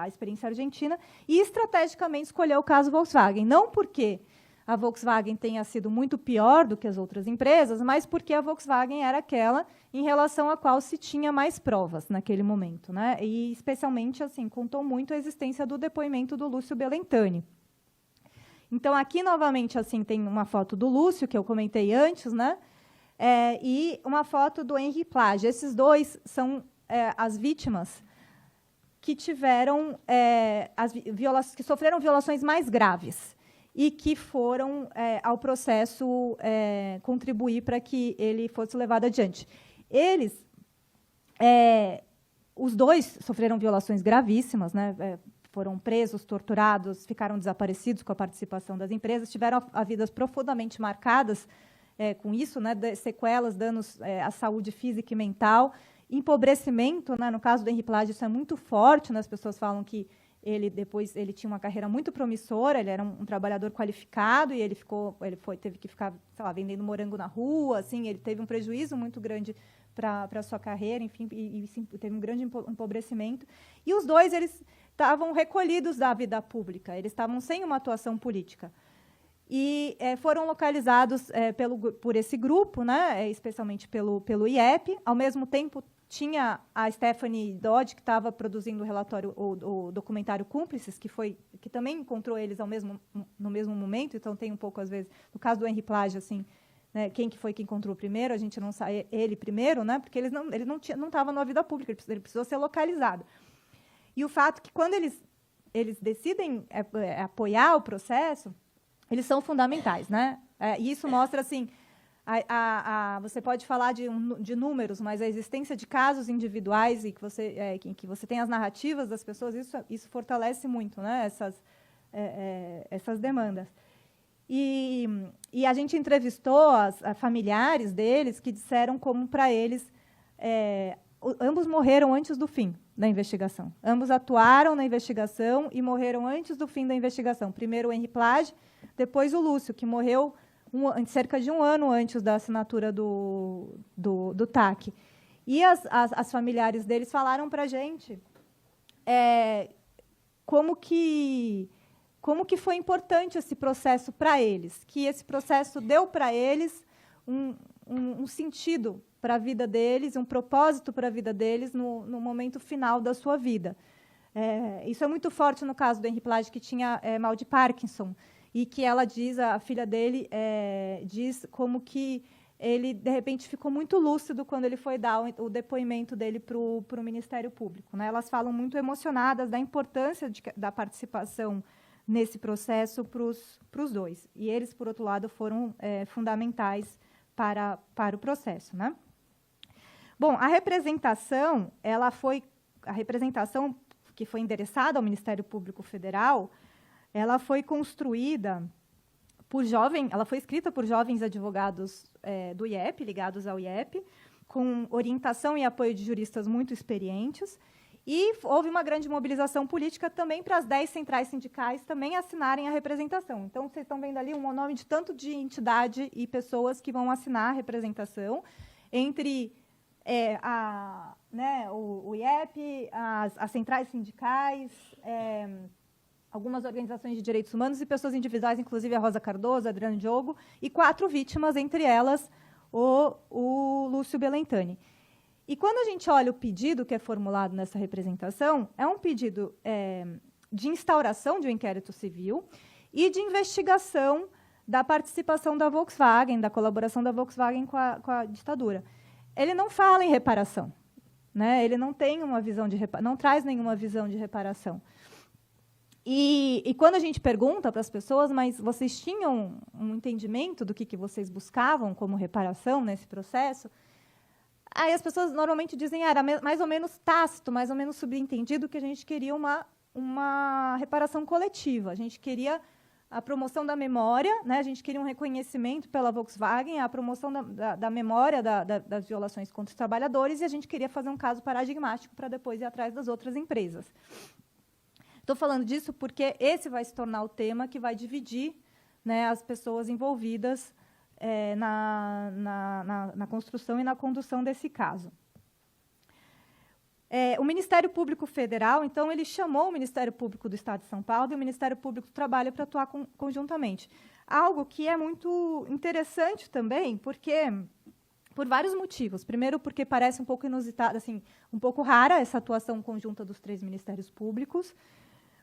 Speaker 2: experiência argentina e, estrategicamente, escolheu o caso Volkswagen. Não porque a Volkswagen tenha sido muito pior do que as outras empresas, mas porque a Volkswagen era aquela em relação à qual se tinha mais provas naquele momento, né? E, especialmente, assim, contou muito a existência do depoimento do Lúcio Belentani. Então, aqui, novamente, assim, tem uma foto do Lúcio, que eu comentei antes, né? E uma foto do Henri Plage. Esses dois são as vítimas que tiveram que sofreram violações mais graves e que foram ao processo contribuir para que ele fosse levado adiante. Os dois sofreram violações gravíssimas, né? Foram presos, torturados, ficaram desaparecidos com a participação das empresas, tiveram vidas profundamente marcadas com isso, né, sequelas, danos à saúde física e mental, empobrecimento, né, no caso do Henri Plage, isso é muito forte, né, as pessoas falam que ele tinha uma carreira muito promissora, ele era um trabalhador qualificado e teve que ficar, sei lá, vendendo morango na rua, assim, ele teve um prejuízo muito grande para a sua carreira, enfim, e teve um grande empobrecimento. E os dois, eles estavam recolhidos da vida pública, eles estavam sem uma atuação política. E foram localizados por esse grupo, né, especialmente pelo IEP. Ao mesmo tempo, tinha a Stephanie Dodd, que estava produzindo o relatório, o documentário Cúmplices, que também encontrou eles no mesmo momento. Então, tem um pouco, às vezes, no caso do Henri Plage, assim, né, quem que foi que encontrou primeiro, a gente não sabe ele primeiro, né, porque ele não estava na vida pública, ele precisou ser localizado. E o fato que, quando eles decidem apoiar o processo, eles são fundamentais, né? E isso mostra, assim, você pode falar de números, mas a existência de casos individuais e que você tem as narrativas das pessoas, isso fortalece muito, né, essas demandas. E a gente entrevistou familiares deles que disseram como, para eles, ambos morreram antes do fim da investigação. Ambos atuaram na investigação e morreram antes do fim da investigação. Primeiro o Henri Plage, depois o Lúcio, que morreu cerca de um ano antes da assinatura do TAC. E as familiares deles falaram para a gente como que foi importante esse processo para eles, que esse processo deu para eles um sentido para a vida deles, um propósito para a vida deles no momento final da sua vida. Isso é muito forte no caso do Henri Plage, que tinha mal de Parkinson, e que ela diz, a filha dele diz como que ele, de repente, ficou muito lúcido quando ele foi dar o depoimento dele para o Ministério Público, né? Elas falam muito emocionadas da importância da participação nesse processo para os dois. E eles, por outro lado, foram fundamentais para o processo, né? Bom, a representação que foi endereçada ao Ministério Público Federal, ela foi construída ela foi escrita por jovens advogados do IEP, ligados ao IEP, com orientação e apoio de juristas muito experientes, e houve uma grande mobilização política também para as 10 centrais sindicais também assinarem a representação. Então, vocês estão vendo ali um nome de tanto de entidade e pessoas que vão assinar a representação, entre o IEP, as centrais sindicais, algumas organizações de direitos humanos e pessoas individuais, inclusive a Rosa Cardoso, Adriano Diogo, e 4 vítimas, entre elas o Lúcio Belentani. E quando a gente olha o pedido que é formulado nessa representação, é um pedido de instauração de um inquérito civil e de investigação da participação da Volkswagen, da colaboração da Volkswagen com a ditadura. Ele não fala em reparação, né? Ele não tem uma visão não traz nenhuma visão de reparação. E quando a gente pergunta para as pessoas, mas vocês tinham um entendimento do que vocês buscavam como reparação nesse processo? Aí as pessoas normalmente dizem, era mais ou menos tácito, mais ou menos subentendido, que a gente queria uma reparação coletiva. A gente queria a promoção da memória, né? A gente queria um reconhecimento pela Volkswagen, a promoção da memória das violações contra os trabalhadores, e a gente queria fazer um caso paradigmático para depois ir atrás das outras empresas. Estou falando disso porque esse vai se tornar o tema que vai dividir, né, as pessoas envolvidas na construção e na condução desse caso. O Ministério Público Federal, então, ele chamou o Ministério Público do Estado de São Paulo e o Ministério Público do Trabalho para atuar conjuntamente. Algo que é muito interessante também, porque por vários motivos. Primeiro, porque parece um pouco inusitado, assim, um pouco rara essa atuação conjunta dos 3 ministérios públicos,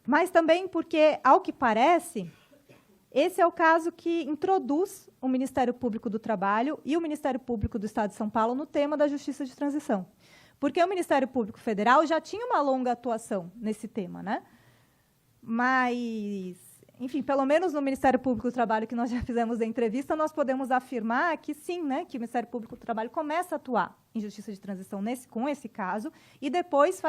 Speaker 2: mas também porque, ao que parece, esse é o caso que introduz o Ministério Público do Trabalho e o Ministério Público do Estado de São Paulo no tema da justiça de transição. Porque o Ministério Público Federal já tinha uma longa atuação nesse tema, né? Mas, enfim, pelo menos no Ministério Público do Trabalho, que nós já fizemos a entrevista, nós podemos afirmar que sim, né, que o Ministério Público do Trabalho começa a atuar em justiça de transição com esse caso, e depois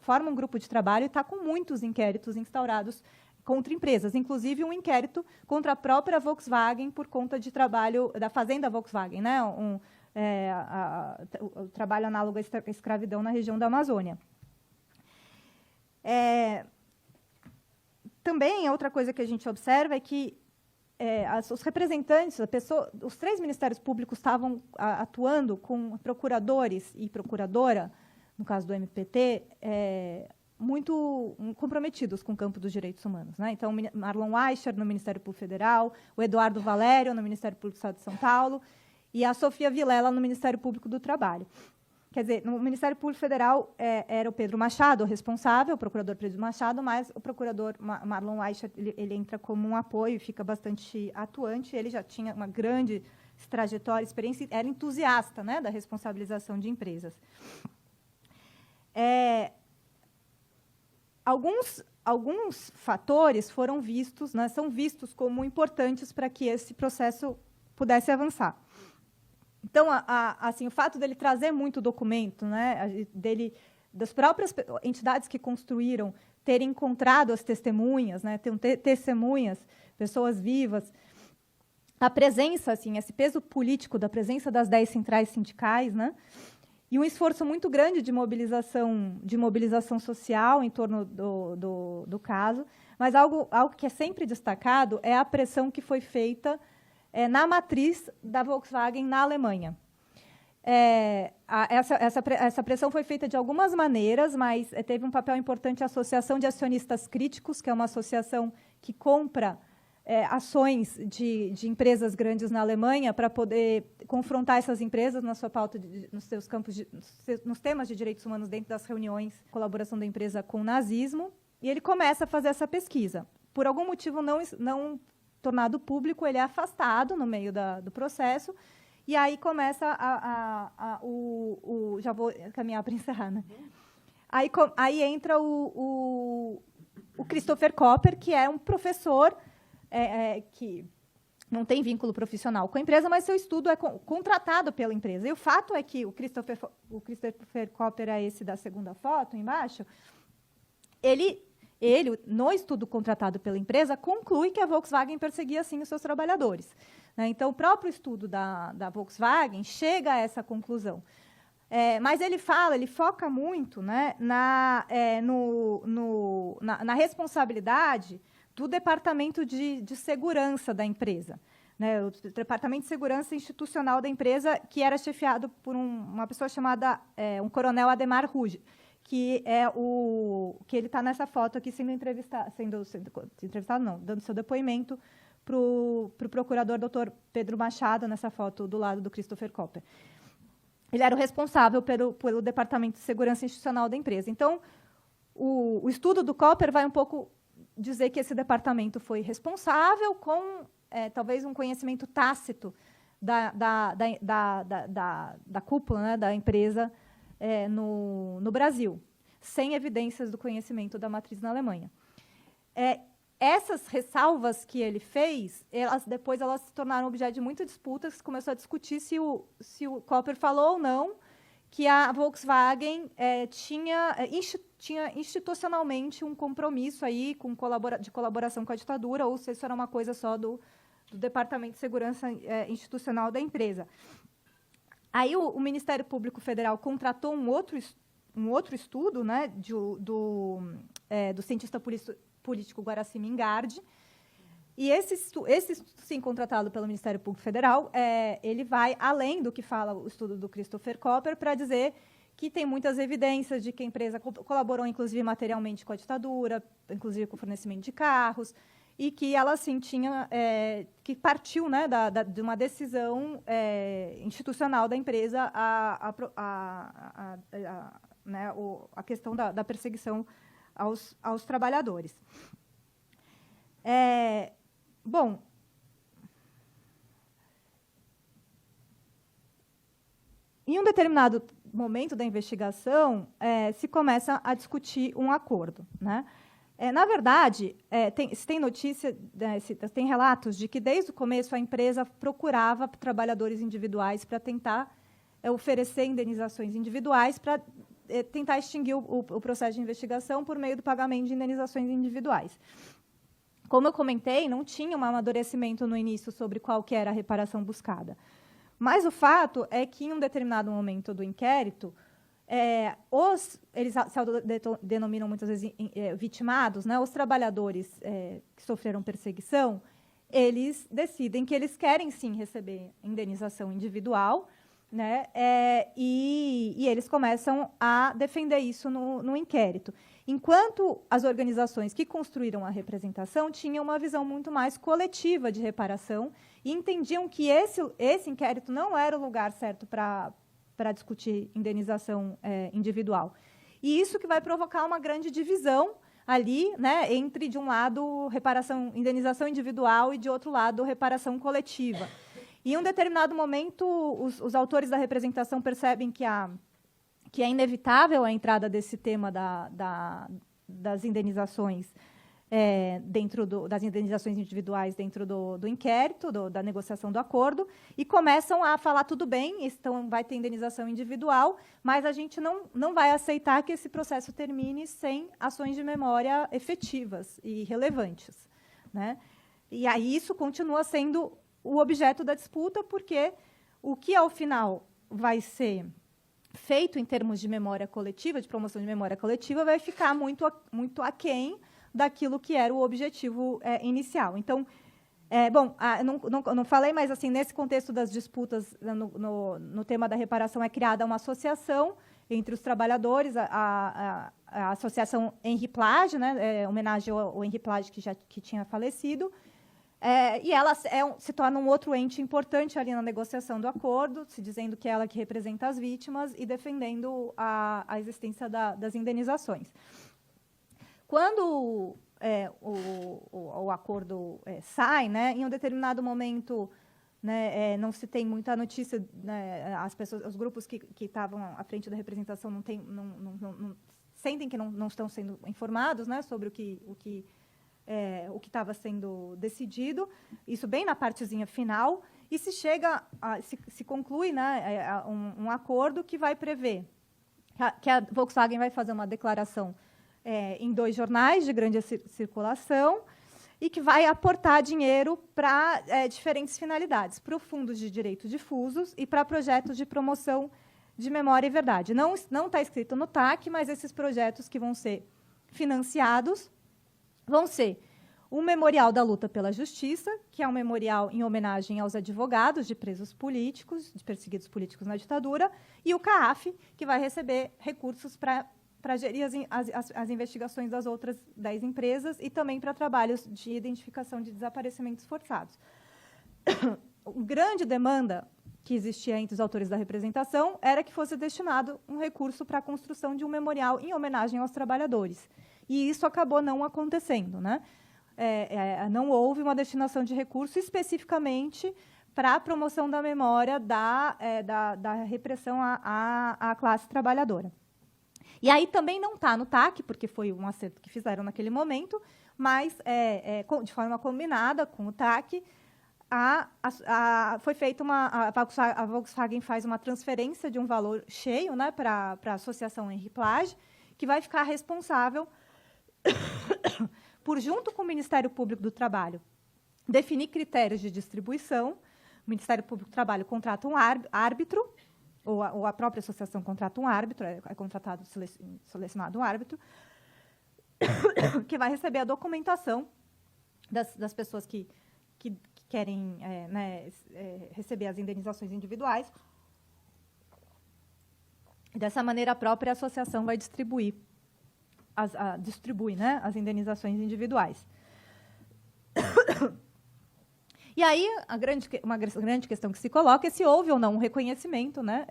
Speaker 2: forma um grupo de trabalho e está com muitos inquéritos instaurados contra empresas, inclusive um inquérito contra a própria Volkswagen por conta de trabalho da fazenda Volkswagen, né, o trabalho análogo à escravidão na região da Amazônia. Também, outra coisa que a gente observa é que os representantes, os 3 ministérios públicos estavam atuando com procuradores e procuradora, no caso do MPT, muito comprometidos com o campo dos direitos humanos, né? Então, Marlon Weicher, no Ministério Público Federal, o Eduardo Valério, no Ministério Público do Estado de São Paulo, e a Sofia Vilela, no Ministério Público do Trabalho. Quer dizer, no Ministério Público Federal era o Pedro Machado o responsável, o procurador Pedro Machado, mas o procurador Marlon Weicher, ele entra como um apoio e fica bastante atuante. Ele já tinha uma grande trajetória, experiência, era entusiasta, né, da responsabilização de empresas. Alguns fatores foram vistos, né, são vistos como importantes para que esse processo pudesse avançar. Então, assim, o fato dele trazer muito documento, né, das próprias entidades que construíram terem encontrado as testemunhas, né, testemunhas, pessoas vivas, a presença, assim, esse peso político da presença das 10 centrais sindicais, né, e um esforço muito grande de mobilização social em torno do caso, mas algo que é sempre destacado é a pressão que foi feita na matriz da Volkswagen na Alemanha. Essa pressão foi feita de algumas maneiras, mas teve um papel importante a Associação de Acionistas Críticos, que é uma associação que compra ações de empresas grandes na Alemanha para poder confrontar essas empresas na sua pauta, nos seus campos, nos temas de direitos humanos dentro das reuniões, colaboração da empresa com o nazismo, e ele começa a fazer essa pesquisa. Por algum motivo não tornado público, ele é afastado no meio do processo, e aí começa já vou caminhar para encerrar, né? Aí entra o Christopher Copper, que é um professor que não tem vínculo profissional com a empresa, mas seu estudo é contratado pela empresa. E o fato é que o Christopher Copper é esse da segunda foto, embaixo, ele, no estudo contratado pela empresa, conclui que a Volkswagen perseguia, sim, os seus trabalhadores. Né? Então, o próprio estudo da Volkswagen chega a essa conclusão. Mas ele foca muito, né, na responsabilidade do Departamento de Segurança da empresa. Né, o Departamento de Segurança Institucional da empresa, que era chefiado por uma pessoa chamada um coronel Ademar Ruge, que ele está nessa foto aqui sendo entrevistado, não, dando seu depoimento para o procurador Dr. Pedro Machado, nessa foto do lado do Christopher Copper. Ele era o responsável pelo Departamento de Segurança Institucional da empresa. Então, o estudo do Copper vai um pouco dizer que esse departamento foi responsável com, talvez, um conhecimento tácito da cúpula, né, da empresa no Brasil, sem evidências do conhecimento da matriz na Alemanha. Essas ressalvas que ele fez, depois se tornaram objeto de muita disputa, se começou a discutir se o Copper falou ou não que a Volkswagen tinha institucionalmente um compromisso aí de colaboração com a ditadura, ou se isso era uma coisa só do Departamento de Segurança Institucional da empresa. Aí o Ministério Público Federal contratou um outro estudo, né, do cientista político Guaraci Mingardi, e esse sim, contratado pelo Ministério Público Federal, ele vai além do que fala o estudo do Christopher Copper, para dizer que tem muitas evidências de que a empresa colaborou, inclusive, materialmente com a ditadura, inclusive com o fornecimento de carros, e que ela, sim, que partiu, né, de uma decisão institucional da empresa a questão da perseguição aos trabalhadores. Bom, em um determinado momento da investigação, se começa a discutir um acordo, né? Na verdade, tem notícia, tem relatos de que, desde o começo, a empresa procurava trabalhadores individuais para tentar oferecer indenizações individuais para tentar extinguir o processo de investigação por meio do pagamento de indenizações individuais. Como eu comentei, não tinha um amadurecimento no início sobre qual que era a reparação buscada. Mas o fato é que, em um determinado momento do inquérito, eles se autodenominam muitas vezes vitimados, né? Os trabalhadores que sofreram perseguição, eles decidem que eles querem, sim, receber indenização individual, né? E eles começam a defender isso no inquérito. Enquanto as organizações que construíram a representação tinham uma visão muito mais coletiva de reparação e entendiam que esse inquérito não era o lugar certo para discutir indenização individual. E isso que vai provocar uma grande divisão ali, né, entre, de um lado, indenização individual e, de outro lado, reparação coletiva. E, em um determinado momento, os autores da representação percebem que é inevitável a entrada desse tema das indenizações das indenizações individuais dentro do inquérito, da negociação do acordo, e começam a falar, tudo bem, então vai ter indenização individual, mas a gente não vai aceitar que esse processo termine sem ações de memória efetivas e relevantes, né? E aí isso continua sendo o objeto da disputa, porque o que, ao final, vai ser feito em termos de memória coletiva, de promoção de memória coletiva, vai ficar muito aquém daquilo que era o objetivo inicial. Então, não falei, mas, assim, nesse contexto das disputas, no tema da reparação, é criada uma associação entre os trabalhadores, a associação Henri Plage, né, homenagem ao Henri Plage, que tinha falecido, e ela se torna um outro ente importante ali na negociação do acordo, se dizendo que é ela que representa as vítimas e defendendo a existência das indenizações. Quando o acordo sai, né, em um determinado momento, né, não se tem muita notícia, né, os grupos que estavam à frente da representação sentem que não estão sendo informados, né, sobre o que estava sendo decidido, isso bem na partezinha final, e se conclui, né, um acordo que vai prever que a Volkswagen vai fazer uma declaração em 2 jornais de grande circulação e que vai aportar dinheiro para diferentes finalidades, para o Fundo de Direitos Difusos e para projetos de promoção de memória e verdade. Não está escrito no TAC, mas esses projetos que vão ser financiados vão ser o Memorial da Luta pela Justiça, que é um memorial em homenagem aos advogados de presos políticos, de perseguidos políticos na ditadura, e o CAAF, que vai receber recursos para gerir as investigações das outras 10 empresas e também para trabalhos de identificação de desaparecimentos forçados. Uma grande demanda que existia entre os autores da representação era que fosse destinado um recurso para a construção de um memorial em homenagem aos trabalhadores. E isso acabou não acontecendo, né? Não houve uma destinação de recurso especificamente para a promoção da memória da repressão à classe trabalhadora. E aí também não está no TAC, porque foi um acerto que fizeram naquele momento, mas, de forma combinada com o TAC, foi feita a Volkswagen faz uma transferência de um valor cheio, né, para a Associação Henri Plage, que vai ficar responsável por, junto com o Ministério Público do Trabalho, definir critérios de distribuição. O Ministério Público do Trabalho contrata um árbitro, ou a própria associação contrata um árbitro, é contratado, selecionado um árbitro, que vai receber a documentação das pessoas que querem receber as indenizações individuais. E, dessa maneira, a própria associação vai distribui as indenizações individuais. E aí, uma grande questão que se coloca é se houve ou não um reconhecimento, né,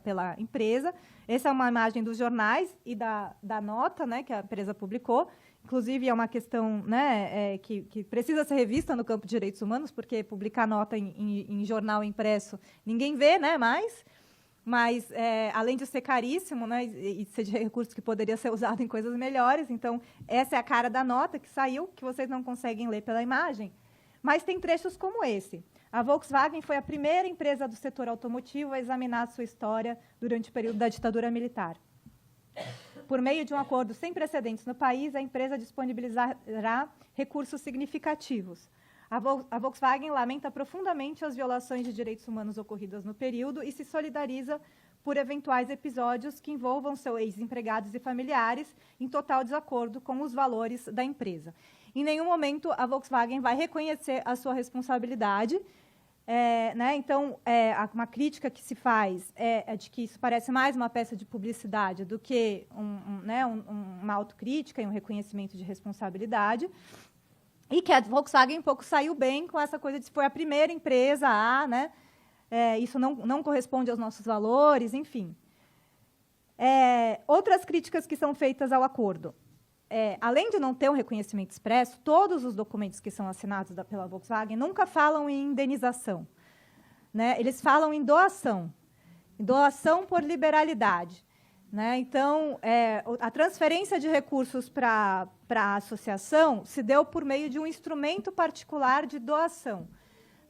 Speaker 2: pela empresa. Essa é uma imagem dos jornais e da nota, né, que a empresa publicou. Inclusive, é uma questão, né, que precisa ser revista no campo de direitos humanos, porque publicar nota em jornal impresso ninguém vê, né, mas além de ser caríssimo, né, e ser de recursos que poderia ser usado em coisas melhores, então, essa é a cara da nota que saiu, que vocês não conseguem ler pela imagem. Mas tem trechos como esse. A Volkswagen foi a primeira empresa do setor automotivo a examinar a sua história durante o período da ditadura militar. Por meio de um acordo sem precedentes no país, a empresa disponibilizará recursos significativos. A Volkswagen lamenta profundamente as violações de direitos humanos ocorridas no período e se solidariza por eventuais episódios que envolvam seus ex-empregados e familiares em total desacordo com os valores da empresa. Em nenhum momento a Volkswagen vai reconhecer a sua responsabilidade. Então, uma crítica que se faz é de que isso parece mais uma peça de publicidade do que uma autocrítica e um reconhecimento de responsabilidade. E que a Volkswagen um pouco saiu bem com essa coisa de que foi a primeira empresa isso não corresponde aos nossos valores, enfim. Outras críticas que são feitas ao acordo. Além de não ter um reconhecimento expresso, todos os documentos que são assinados pela Volkswagen nunca falam em indenização, né? Eles falam em doação por liberalidade, né? Então, a transferência de recursos para a associação se deu por meio de um instrumento particular de doação,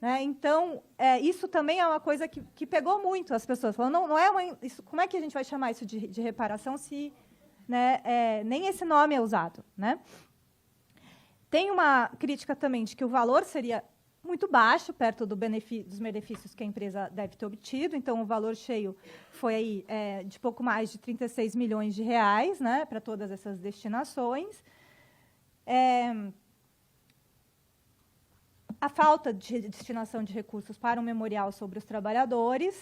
Speaker 2: né? Então, isso também é uma coisa que pegou muito as pessoas. Falando, como é que a gente vai chamar isso de reparação se... nem esse nome é usado, né? Tem uma crítica também de que o valor seria muito baixo, perto dos benefícios que a empresa deve ter obtido. Então, o valor cheio foi aí, de pouco mais de 36 milhões de reais, né, para todas essas destinações. A falta de destinação de recursos para um memorial sobre os trabalhadores,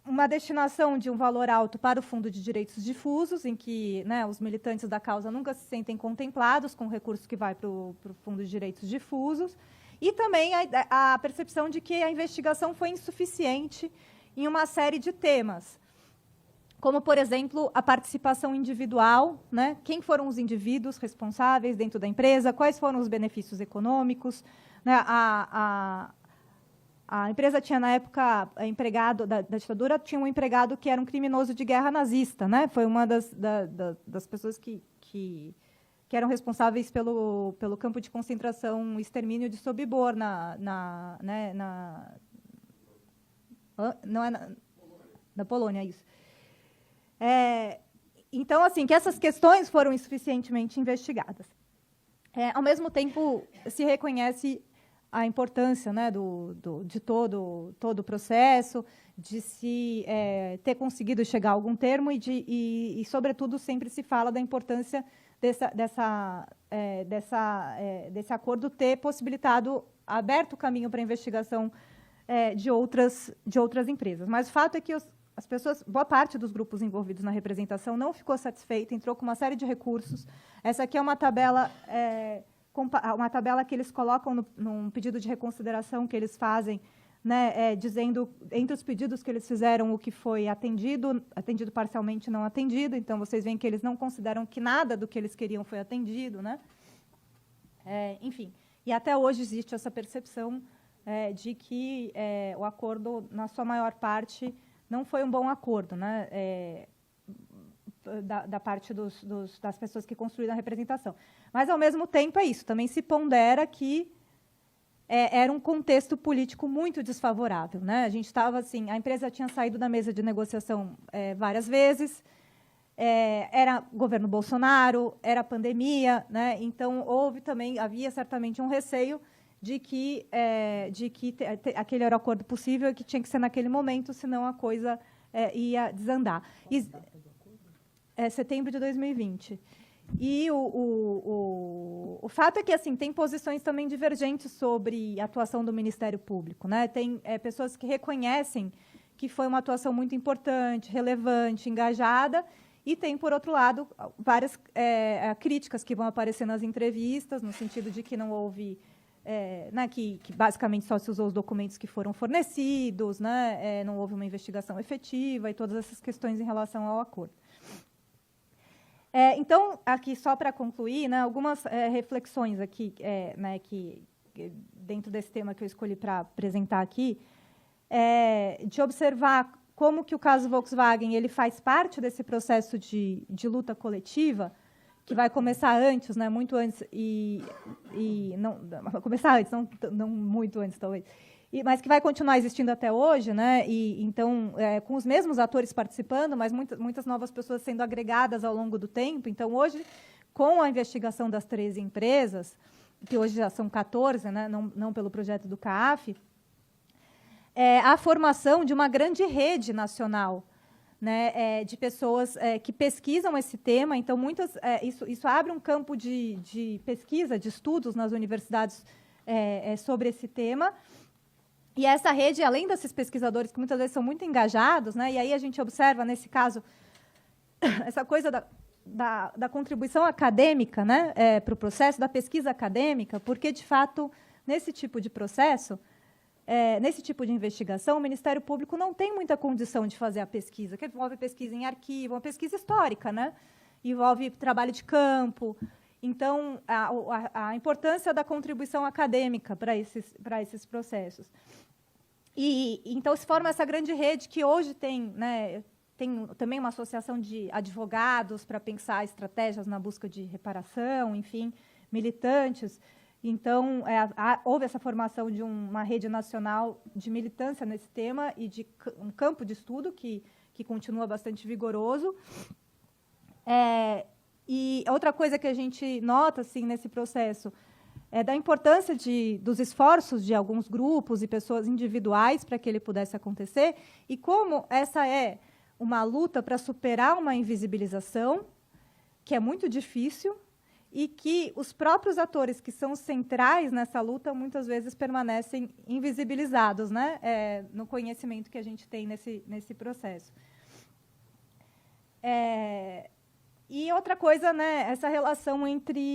Speaker 2: uma destinação de um valor alto para o Fundo de Direitos Difusos, em que, né, os militantes da causa nunca se sentem contemplados com o recurso que vai para o Fundo de Direitos Difusos, e também a percepção de que a investigação foi insuficiente em uma série de temas, como, por exemplo, a participação individual, né? Quem foram os indivíduos responsáveis dentro da empresa, quais foram os benefícios econômicos, né? A empresa tinha, na época, empregado da ditadura, tinha um empregado que era um criminoso de guerra nazista, né? Foi uma das pessoas que eram responsáveis pelo campo de concentração, extermínio de Sobibor, na Polônia, isso. Então, assim, que essas questões foram insuficientemente investigadas. Ao mesmo tempo, se reconhece a importância, né, de todo o processo, de se ter conseguido chegar a algum termo e, sobretudo, sempre se fala da importância desse acordo ter possibilitado, aberto o caminho para a investigação de outras empresas. Mas o fato é que as pessoas, boa parte dos grupos envolvidos na representação não ficou satisfeita, entrou com uma série de recursos. Essa aqui é uma tabela que eles colocam num pedido de reconsideração que eles fazem, né, dizendo, entre os pedidos que eles fizeram, o que foi atendido parcialmente, não atendido. Então, vocês veem que eles não consideram que nada do que eles queriam foi atendido, né? Enfim, e até hoje existe essa percepção de que o acordo, na sua maior parte, não foi um bom acordo, né? Da parte das pessoas que construíram a representação. Mas, ao mesmo tempo, é isso. Também se pondera que era um contexto político muito desfavorável, né? A gente estava assim, a empresa tinha saído da mesa de negociação várias vezes, era governo Bolsonaro, era pandemia, né? Então havia certamente um receio de que aquele era o acordo possível e que tinha que ser naquele momento, senão a coisa ia desandar. Setembro de 2020. E o fato é que assim tem posições também divergentes sobre a atuação do Ministério Público, né? Tem pessoas que reconhecem que foi uma atuação muito importante, relevante, engajada, e tem, por outro lado, várias críticas que vão aparecer nas entrevistas, no sentido de que não houve, né, que basicamente só se usou os documentos que foram fornecidos, né, não houve uma investigação efetiva e todas essas questões em relação ao acordo. Então, aqui, só para concluir, né, algumas reflexões aqui, né, que, dentro desse tema que eu escolhi para apresentar aqui, de observar como que o caso Volkswagen ele faz parte desse processo de luta coletiva, que vai começar antes, né, muito antes, não começar antes, não muito antes, talvez, mas que vai continuar existindo até hoje, né? Então, com os mesmos atores participando, mas muitas novas pessoas sendo agregadas ao longo do tempo. Então, hoje, com a investigação das 13 empresas, que hoje já são 14, né? Não pelo projeto do CAAF, a formação de uma grande rede nacional, né? De pessoas que pesquisam esse tema. Então, isso abre um campo de pesquisa, de estudos nas universidades sobre esse tema. E essa rede, além desses pesquisadores que muitas vezes são muito engajados, né, e aí a gente observa, nesse caso, essa coisa da contribuição acadêmica, né, para o processo, da pesquisa acadêmica, porque, de fato, nesse tipo de processo, nesse tipo de investigação, o Ministério Público não tem muita condição de fazer a pesquisa, que envolve pesquisa em arquivo, uma pesquisa histórica, né, envolve trabalho de campo. Então, a importância da contribuição acadêmica para esses processos. Então, se forma essa grande rede que hoje tem também uma associação de advogados para pensar estratégias na busca de reparação, enfim, militantes. Então, houve essa formação de uma rede nacional de militância nesse tema e de um campo de estudo que continua bastante vigoroso. E outra coisa que a gente nota assim, nesse processo é da importância dos esforços de alguns grupos e pessoas individuais para que ele pudesse acontecer, e como essa é uma luta para superar uma invisibilização, que é muito difícil, e que os próprios atores que são centrais nessa luta, muitas vezes, permanecem invisibilizados, né, no conhecimento que a gente tem nesse processo. E outra coisa, né, essa relação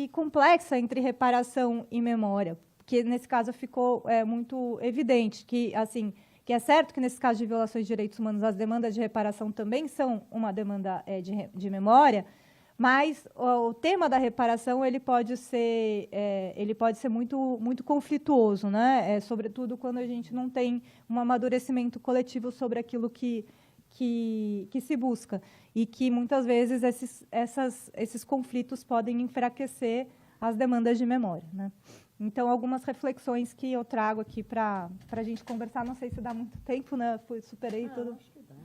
Speaker 2: complexa entre reparação e memória, que nesse caso ficou muito evidente que, assim, que é certo que nesse caso de violações de direitos humanos as demandas de reparação também são uma demanda de memória, mas o tema da reparação ele pode ser muito muito conflituoso, né? Sobretudo quando a gente não tem um amadurecimento coletivo sobre aquilo que se busca, e que, muitas vezes, esses conflitos podem enfraquecer as demandas de memória, né? Então, algumas reflexões que eu trago aqui para a gente conversar. Não sei se dá muito tempo, né? Superei tudo.
Speaker 3: Acho que dá.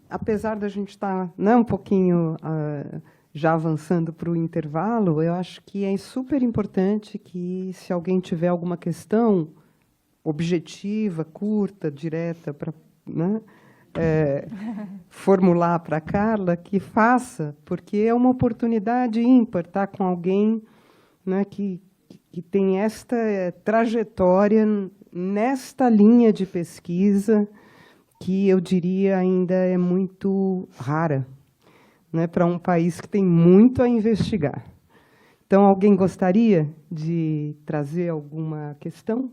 Speaker 1: Apesar da gente estar um pouquinho já avançando para o intervalo, eu acho que é super importante que, se alguém tiver alguma questão objetiva, curta, direta, para formular para a Carla, que faça, porque é uma oportunidade ímpar estar com alguém, né, que tem esta trajetória nesta linha de pesquisa, que eu diria ainda é muito rara, né, para um país que tem muito a investigar. Então, alguém gostaria de trazer alguma questão?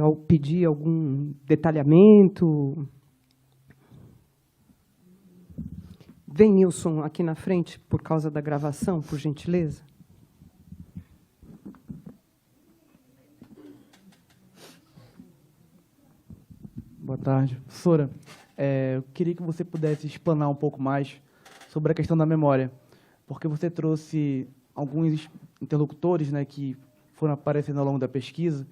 Speaker 1: Ou pedir algum detalhamento? Vem, Nilson, aqui na frente, por causa da gravação, por gentileza.
Speaker 3: Boa tarde, professora. Eu queria que você pudesse explanar um pouco mais sobre a questão da memória, porque você trouxe alguns interlocutores, né, que foram aparecendo ao longo da pesquisa,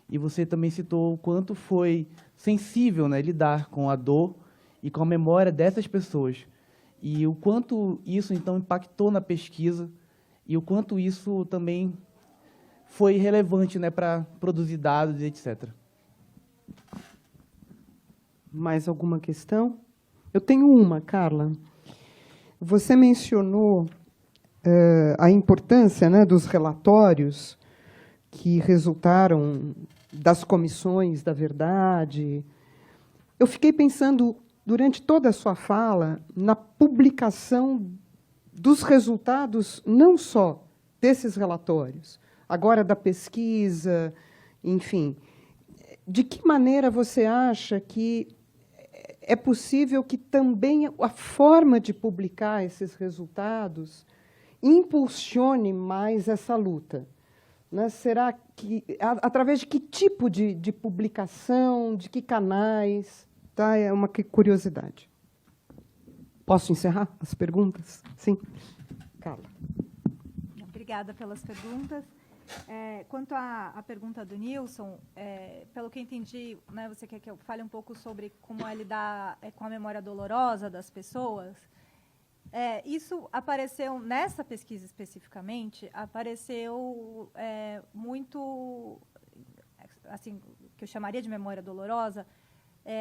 Speaker 3: e você também citou o quanto foi sensível, né, lidar com a dor e com a memória dessas pessoas, e o quanto isso, então, impactou na pesquisa, e o quanto isso também foi relevante, né, para produzir dados e etc.
Speaker 1: Mais alguma questão? Eu tenho uma, Carla. Você mencionou a importância, né, dos relatórios que resultaram das comissões da verdade. Eu fiquei pensando, durante toda a sua fala, na publicação dos resultados, não só desses relatórios, agora da pesquisa, enfim. De que maneira você acha que é possível que também a forma de publicar esses resultados impulsione mais essa luta? Né? Será que, através de que tipo de publicação, de que canais? Tá? É uma curiosidade. Posso encerrar as perguntas? Sim. Carla.
Speaker 2: Obrigada pelas perguntas. Quanto à pergunta do Nilson, pelo que entendi, né, você quer que eu fale um pouco sobre como é lidar com a memória dolorosa das pessoas. Isso apareceu, nessa pesquisa especificamente, apareceu muito, assim, que eu chamaria de memória dolorosa,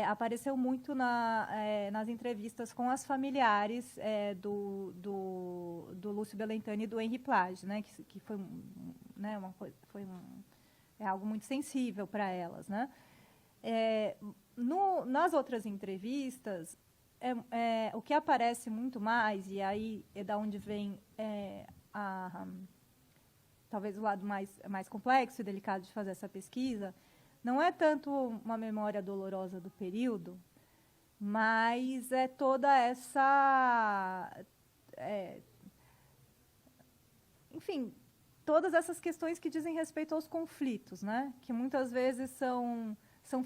Speaker 2: apareceu muito nas entrevistas com as familiares do Lúcio Belentani e do Henri Plage, né, que foi, né, algo muito sensível para elas, né? Nas outras entrevistas, o que aparece muito mais, e aí é da onde vem talvez o lado mais complexo e delicado de fazer essa pesquisa, não é tanto uma memória dolorosa do período, mas é toda essa... enfim, todas essas questões que dizem respeito aos conflitos, né? Que muitas vezes são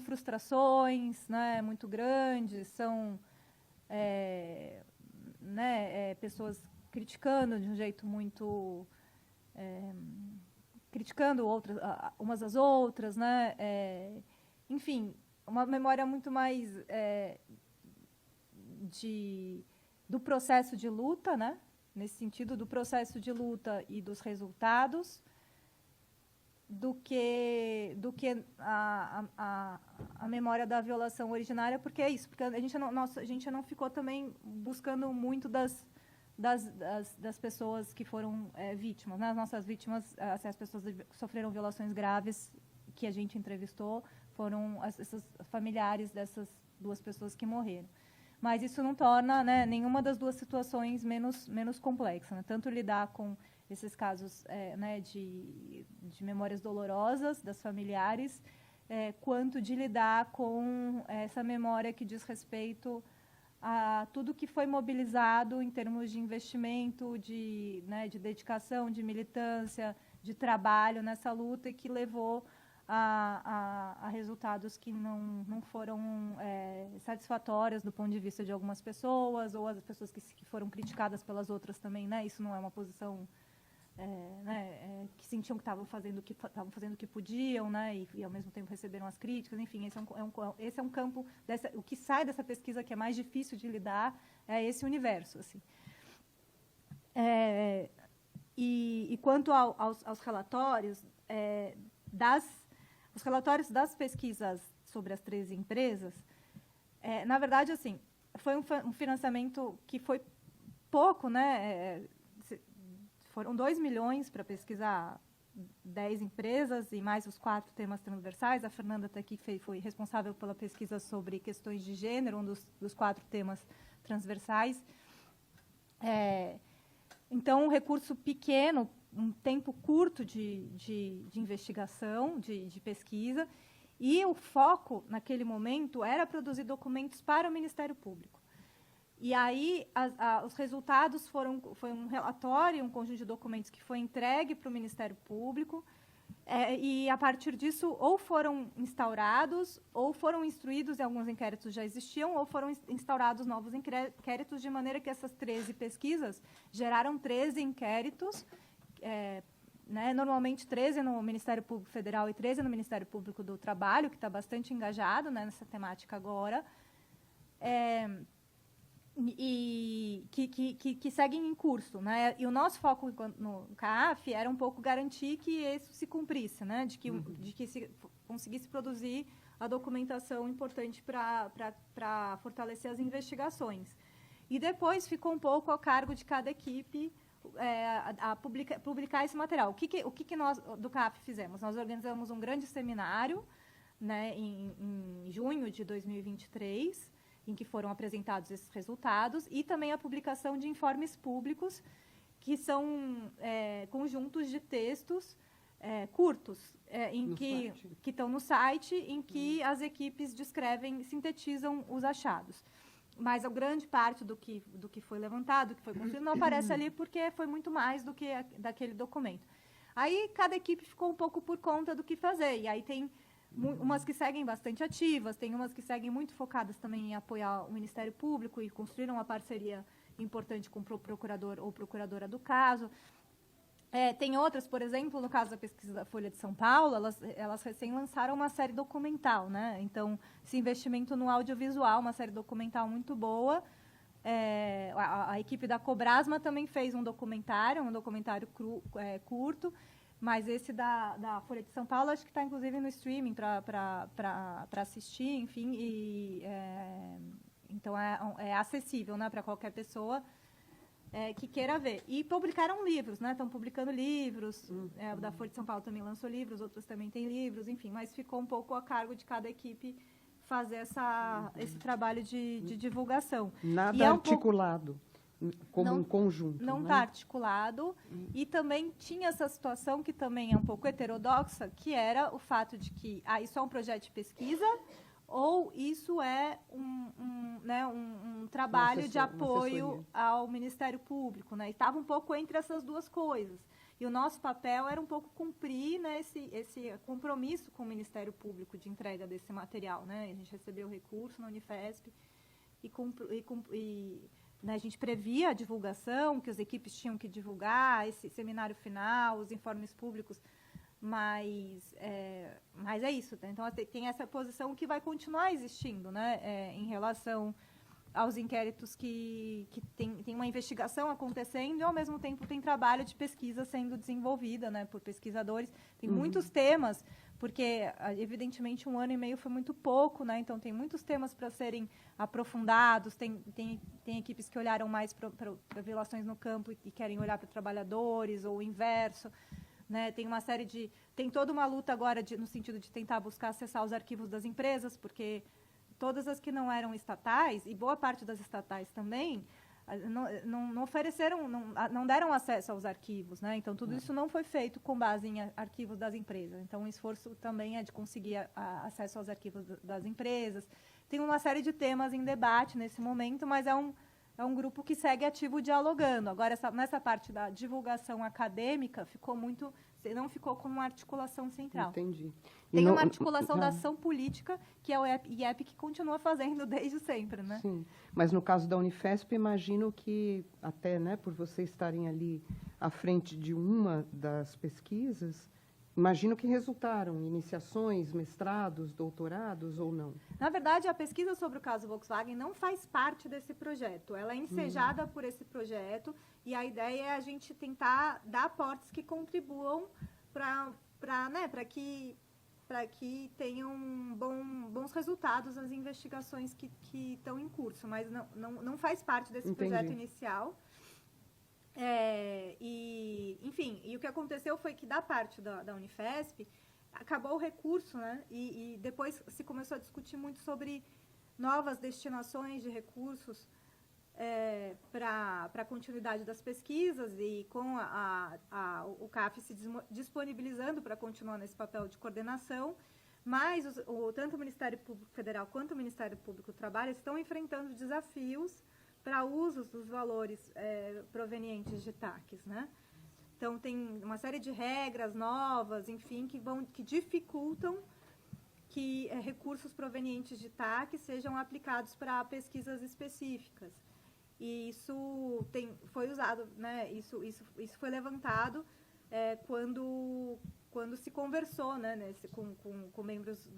Speaker 2: frustrações, né, muito grandes, são pessoas criticando de um jeito muito... criticando outras, umas às outras, né? Enfim, uma memória muito mais do processo de luta, né? Nesse sentido, do processo de luta e dos resultados, do que a memória da violação originária, porque é isso, porque a gente não ficou também buscando muito das pessoas que foram vítimas, né? As nossas vítimas, as pessoas que sofreram violações graves que a gente entrevistou, foram esses familiares dessas duas pessoas que morreram. Mas isso não torna, né, nenhuma das duas situações menos complexa, né? Tanto lidar com esses casos né, de memórias dolorosas das familiares, quanto de lidar com essa memória que diz respeito a tudo que foi mobilizado em termos de investimento, de dedicação, de militância, de trabalho nessa luta e que levou a resultados que não foram satisfatórios do ponto de vista de algumas pessoas, ou as pessoas que foram criticadas pelas outras também, né? Isso não é uma posição que sentiam que estavam fazendo o que podiam, né? E ao mesmo tempo receberam as críticas. Enfim, esse é um campo o que sai dessa pesquisa que é mais difícil de lidar, é esse universo, assim. E quanto aos relatórios os relatórios das pesquisas sobre as 13 empresas, na verdade, assim, foi um financiamento que foi pouco, né? Foram 2 milhões para pesquisar 10 empresas e mais os 4 temas transversais. A Fernanda está aqui, foi responsável pela pesquisa sobre questões de gênero, um dos 4 temas transversais. Então, um recurso pequeno, um tempo curto de investigação, de pesquisa, e o foco, naquele momento, era produzir documentos para o Ministério Público. E aí, os resultados foi um relatório, um conjunto de documentos que foi entregue para o Ministério Público, E, a partir disso, ou foram instaurados, ou foram instruídos, e alguns inquéritos já existiam, ou foram instaurados novos inquéritos, de maneira que essas 13 pesquisas geraram 13 inquéritos, né, normalmente 13 no Ministério Público Federal e 13 no Ministério Público do Trabalho, que está bastante engajado, né, nessa temática agora, e que seguem em curso, né? E o nosso foco no CAF era um pouco garantir que isso se cumprisse, né? De que se conseguisse produzir a documentação importante para fortalecer as investigações. E depois ficou um pouco a cargo de cada equipe publicar esse material. O que nós do CAF fizemos? Nós organizamos um grande seminário, né, em junho de 2023, em que foram apresentados esses resultados, e também a publicação de informes públicos, que são conjuntos de textos curtos, que estão no site, em que as equipes descrevem, sintetizam os achados. Mas a grande parte do que foi levantado, que foi construído, não aparece ali, porque foi muito mais do que daquele documento. Aí cada equipe ficou um pouco por conta do que fazer, e aí tem umas que seguem bastante ativas, tem umas que seguem muito focadas também em apoiar o Ministério Público e construíram uma parceria importante com o procurador ou procuradora do caso. Tem outras, por exemplo, no caso da pesquisa da Folha de São Paulo, elas recém lançaram uma série documental, né? Então, esse investimento no audiovisual, uma série documental muito boa. A equipe da Cobrasma também fez um documentário curto, mas esse da Folha de São Paulo, acho que está, inclusive, no streaming para assistir, enfim. Então, é acessível, né, para qualquer pessoa que queira ver. E publicaram livros, né? Estão publicando livros. O da Folha de São Paulo também lançou livros, outros também têm livros, enfim. Mas ficou um pouco a cargo de cada equipe fazer esse trabalho de divulgação.
Speaker 1: Nada articulado, como um conjunto.
Speaker 2: Não está articulado. E também tinha essa situação que também é um pouco heterodoxa, que era o fato de que isso é um projeto de pesquisa ou isso é um trabalho de apoio ao Ministério Público, né? Estava um pouco entre essas duas coisas. E o nosso papel era um pouco cumprir, né, esse compromisso com o Ministério Público de entrega desse material, né? A gente recebeu o recurso na Unifesp né, a gente previa a divulgação, que as equipes tinham que divulgar, esse seminário final, os informes públicos, mas é isso. Né? Então, tem essa posição que vai continuar existindo, né, em relação aos inquéritos que tem uma investigação acontecendo e, ao mesmo tempo, tem trabalho de pesquisa sendo desenvolvida, né, por pesquisadores. Tem muitos temas, porque, evidentemente, 1 ano e meio foi muito pouco, né, então tem muitos temas para serem aprofundados, tem equipes que olharam mais para violações no campo e querem olhar para trabalhadores, ou o inverso. Né, tem toda uma luta agora no sentido de tentar buscar acessar os arquivos das empresas, porque todas as que não eram estatais, e boa parte das estatais também, não ofereceram, não deram acesso aos arquivos. Né? Então, tudo isso não foi feito com base em arquivos das empresas. Então, o esforço também é de conseguir acesso aos arquivos das empresas. Tem uma série de temas em debate nesse momento, mas é um grupo que segue ativo dialogando. Agora, nessa parte da divulgação acadêmica, não ficou com uma articulação central.
Speaker 1: Entendi.
Speaker 2: Tem uma articulação da ação política, que é o IEP, que continua fazendo desde sempre. Né?
Speaker 1: Sim, mas no caso da Unifesp, imagino que, até, né, por vocês estarem ali à frente de uma das pesquisas, imagino que resultaram iniciações, mestrados, doutorados ou não?
Speaker 2: Na verdade, a pesquisa sobre o caso Volkswagen não faz parte desse projeto. Ela é ensejada por esse projeto e a ideia é a gente tentar dar aportes que contribuam para que tenham bons resultados as investigações que estão em curso, mas não faz parte desse projeto inicial. Enfim, e o que aconteceu foi que, da parte da Unifesp, acabou o recurso, né? E depois se começou a discutir muito sobre novas destinações de recursos para a continuidade das pesquisas, e com o CAF se disponibilizando para continuar nesse papel de coordenação, mas tanto o Ministério Público Federal quanto o Ministério Público do Trabalho estão enfrentando desafios para usos dos valores provenientes de TACs, né? Então, tem uma série de regras novas, enfim, que dificultam que recursos provenientes de TAC sejam aplicados para pesquisas específicas. E isso foi usado, né? Isso foi levantado quando se conversou, né, com membros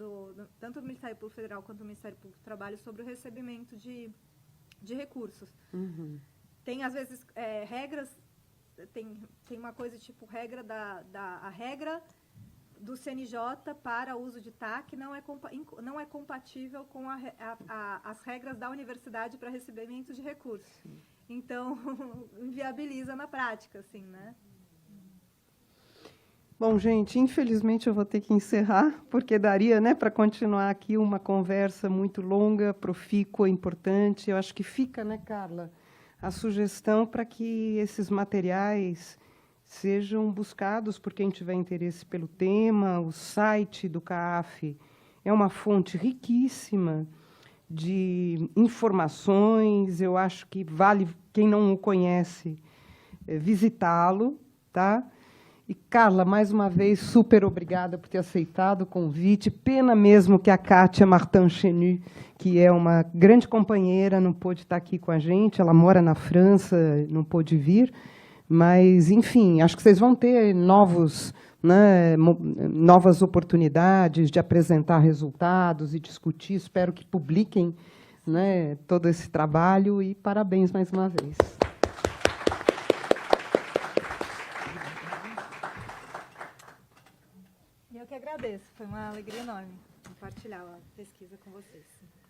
Speaker 2: tanto do Ministério Público Federal quanto do Ministério Público do Trabalho sobre o recebimento de recursos.
Speaker 1: Uhum.
Speaker 2: Tem, às vezes, regras, tem uma coisa tipo a regra do CNJ para uso de TAC não é compatível com as regras da universidade para recebimento de recursos. Então, inviabiliza na prática, assim, né?
Speaker 1: Bom, gente, infelizmente eu vou ter que encerrar, porque daria, né, para continuar aqui uma conversa muito longa, profícua, importante. Eu acho que fica, né, Carla, a sugestão para que esses materiais sejam buscados por quem tiver interesse pelo tema. O site do CAAF é uma fonte riquíssima de informações. Eu acho que vale, quem não o conhece, visitá-lo, tá? E, Carla, mais uma vez, super obrigada por ter aceitado o convite. Pena mesmo que a Kátia Martin-Chenu, que é uma grande companheira, não pôde estar aqui com a gente. Ela mora na França, não pôde vir. Mas, enfim, acho que vocês vão ter novas oportunidades de apresentar resultados e discutir. Espero que publiquem, né, todo esse trabalho. E parabéns mais uma vez.
Speaker 2: Eu que agradeço. Foi uma alegria enorme compartilhar a pesquisa com vocês.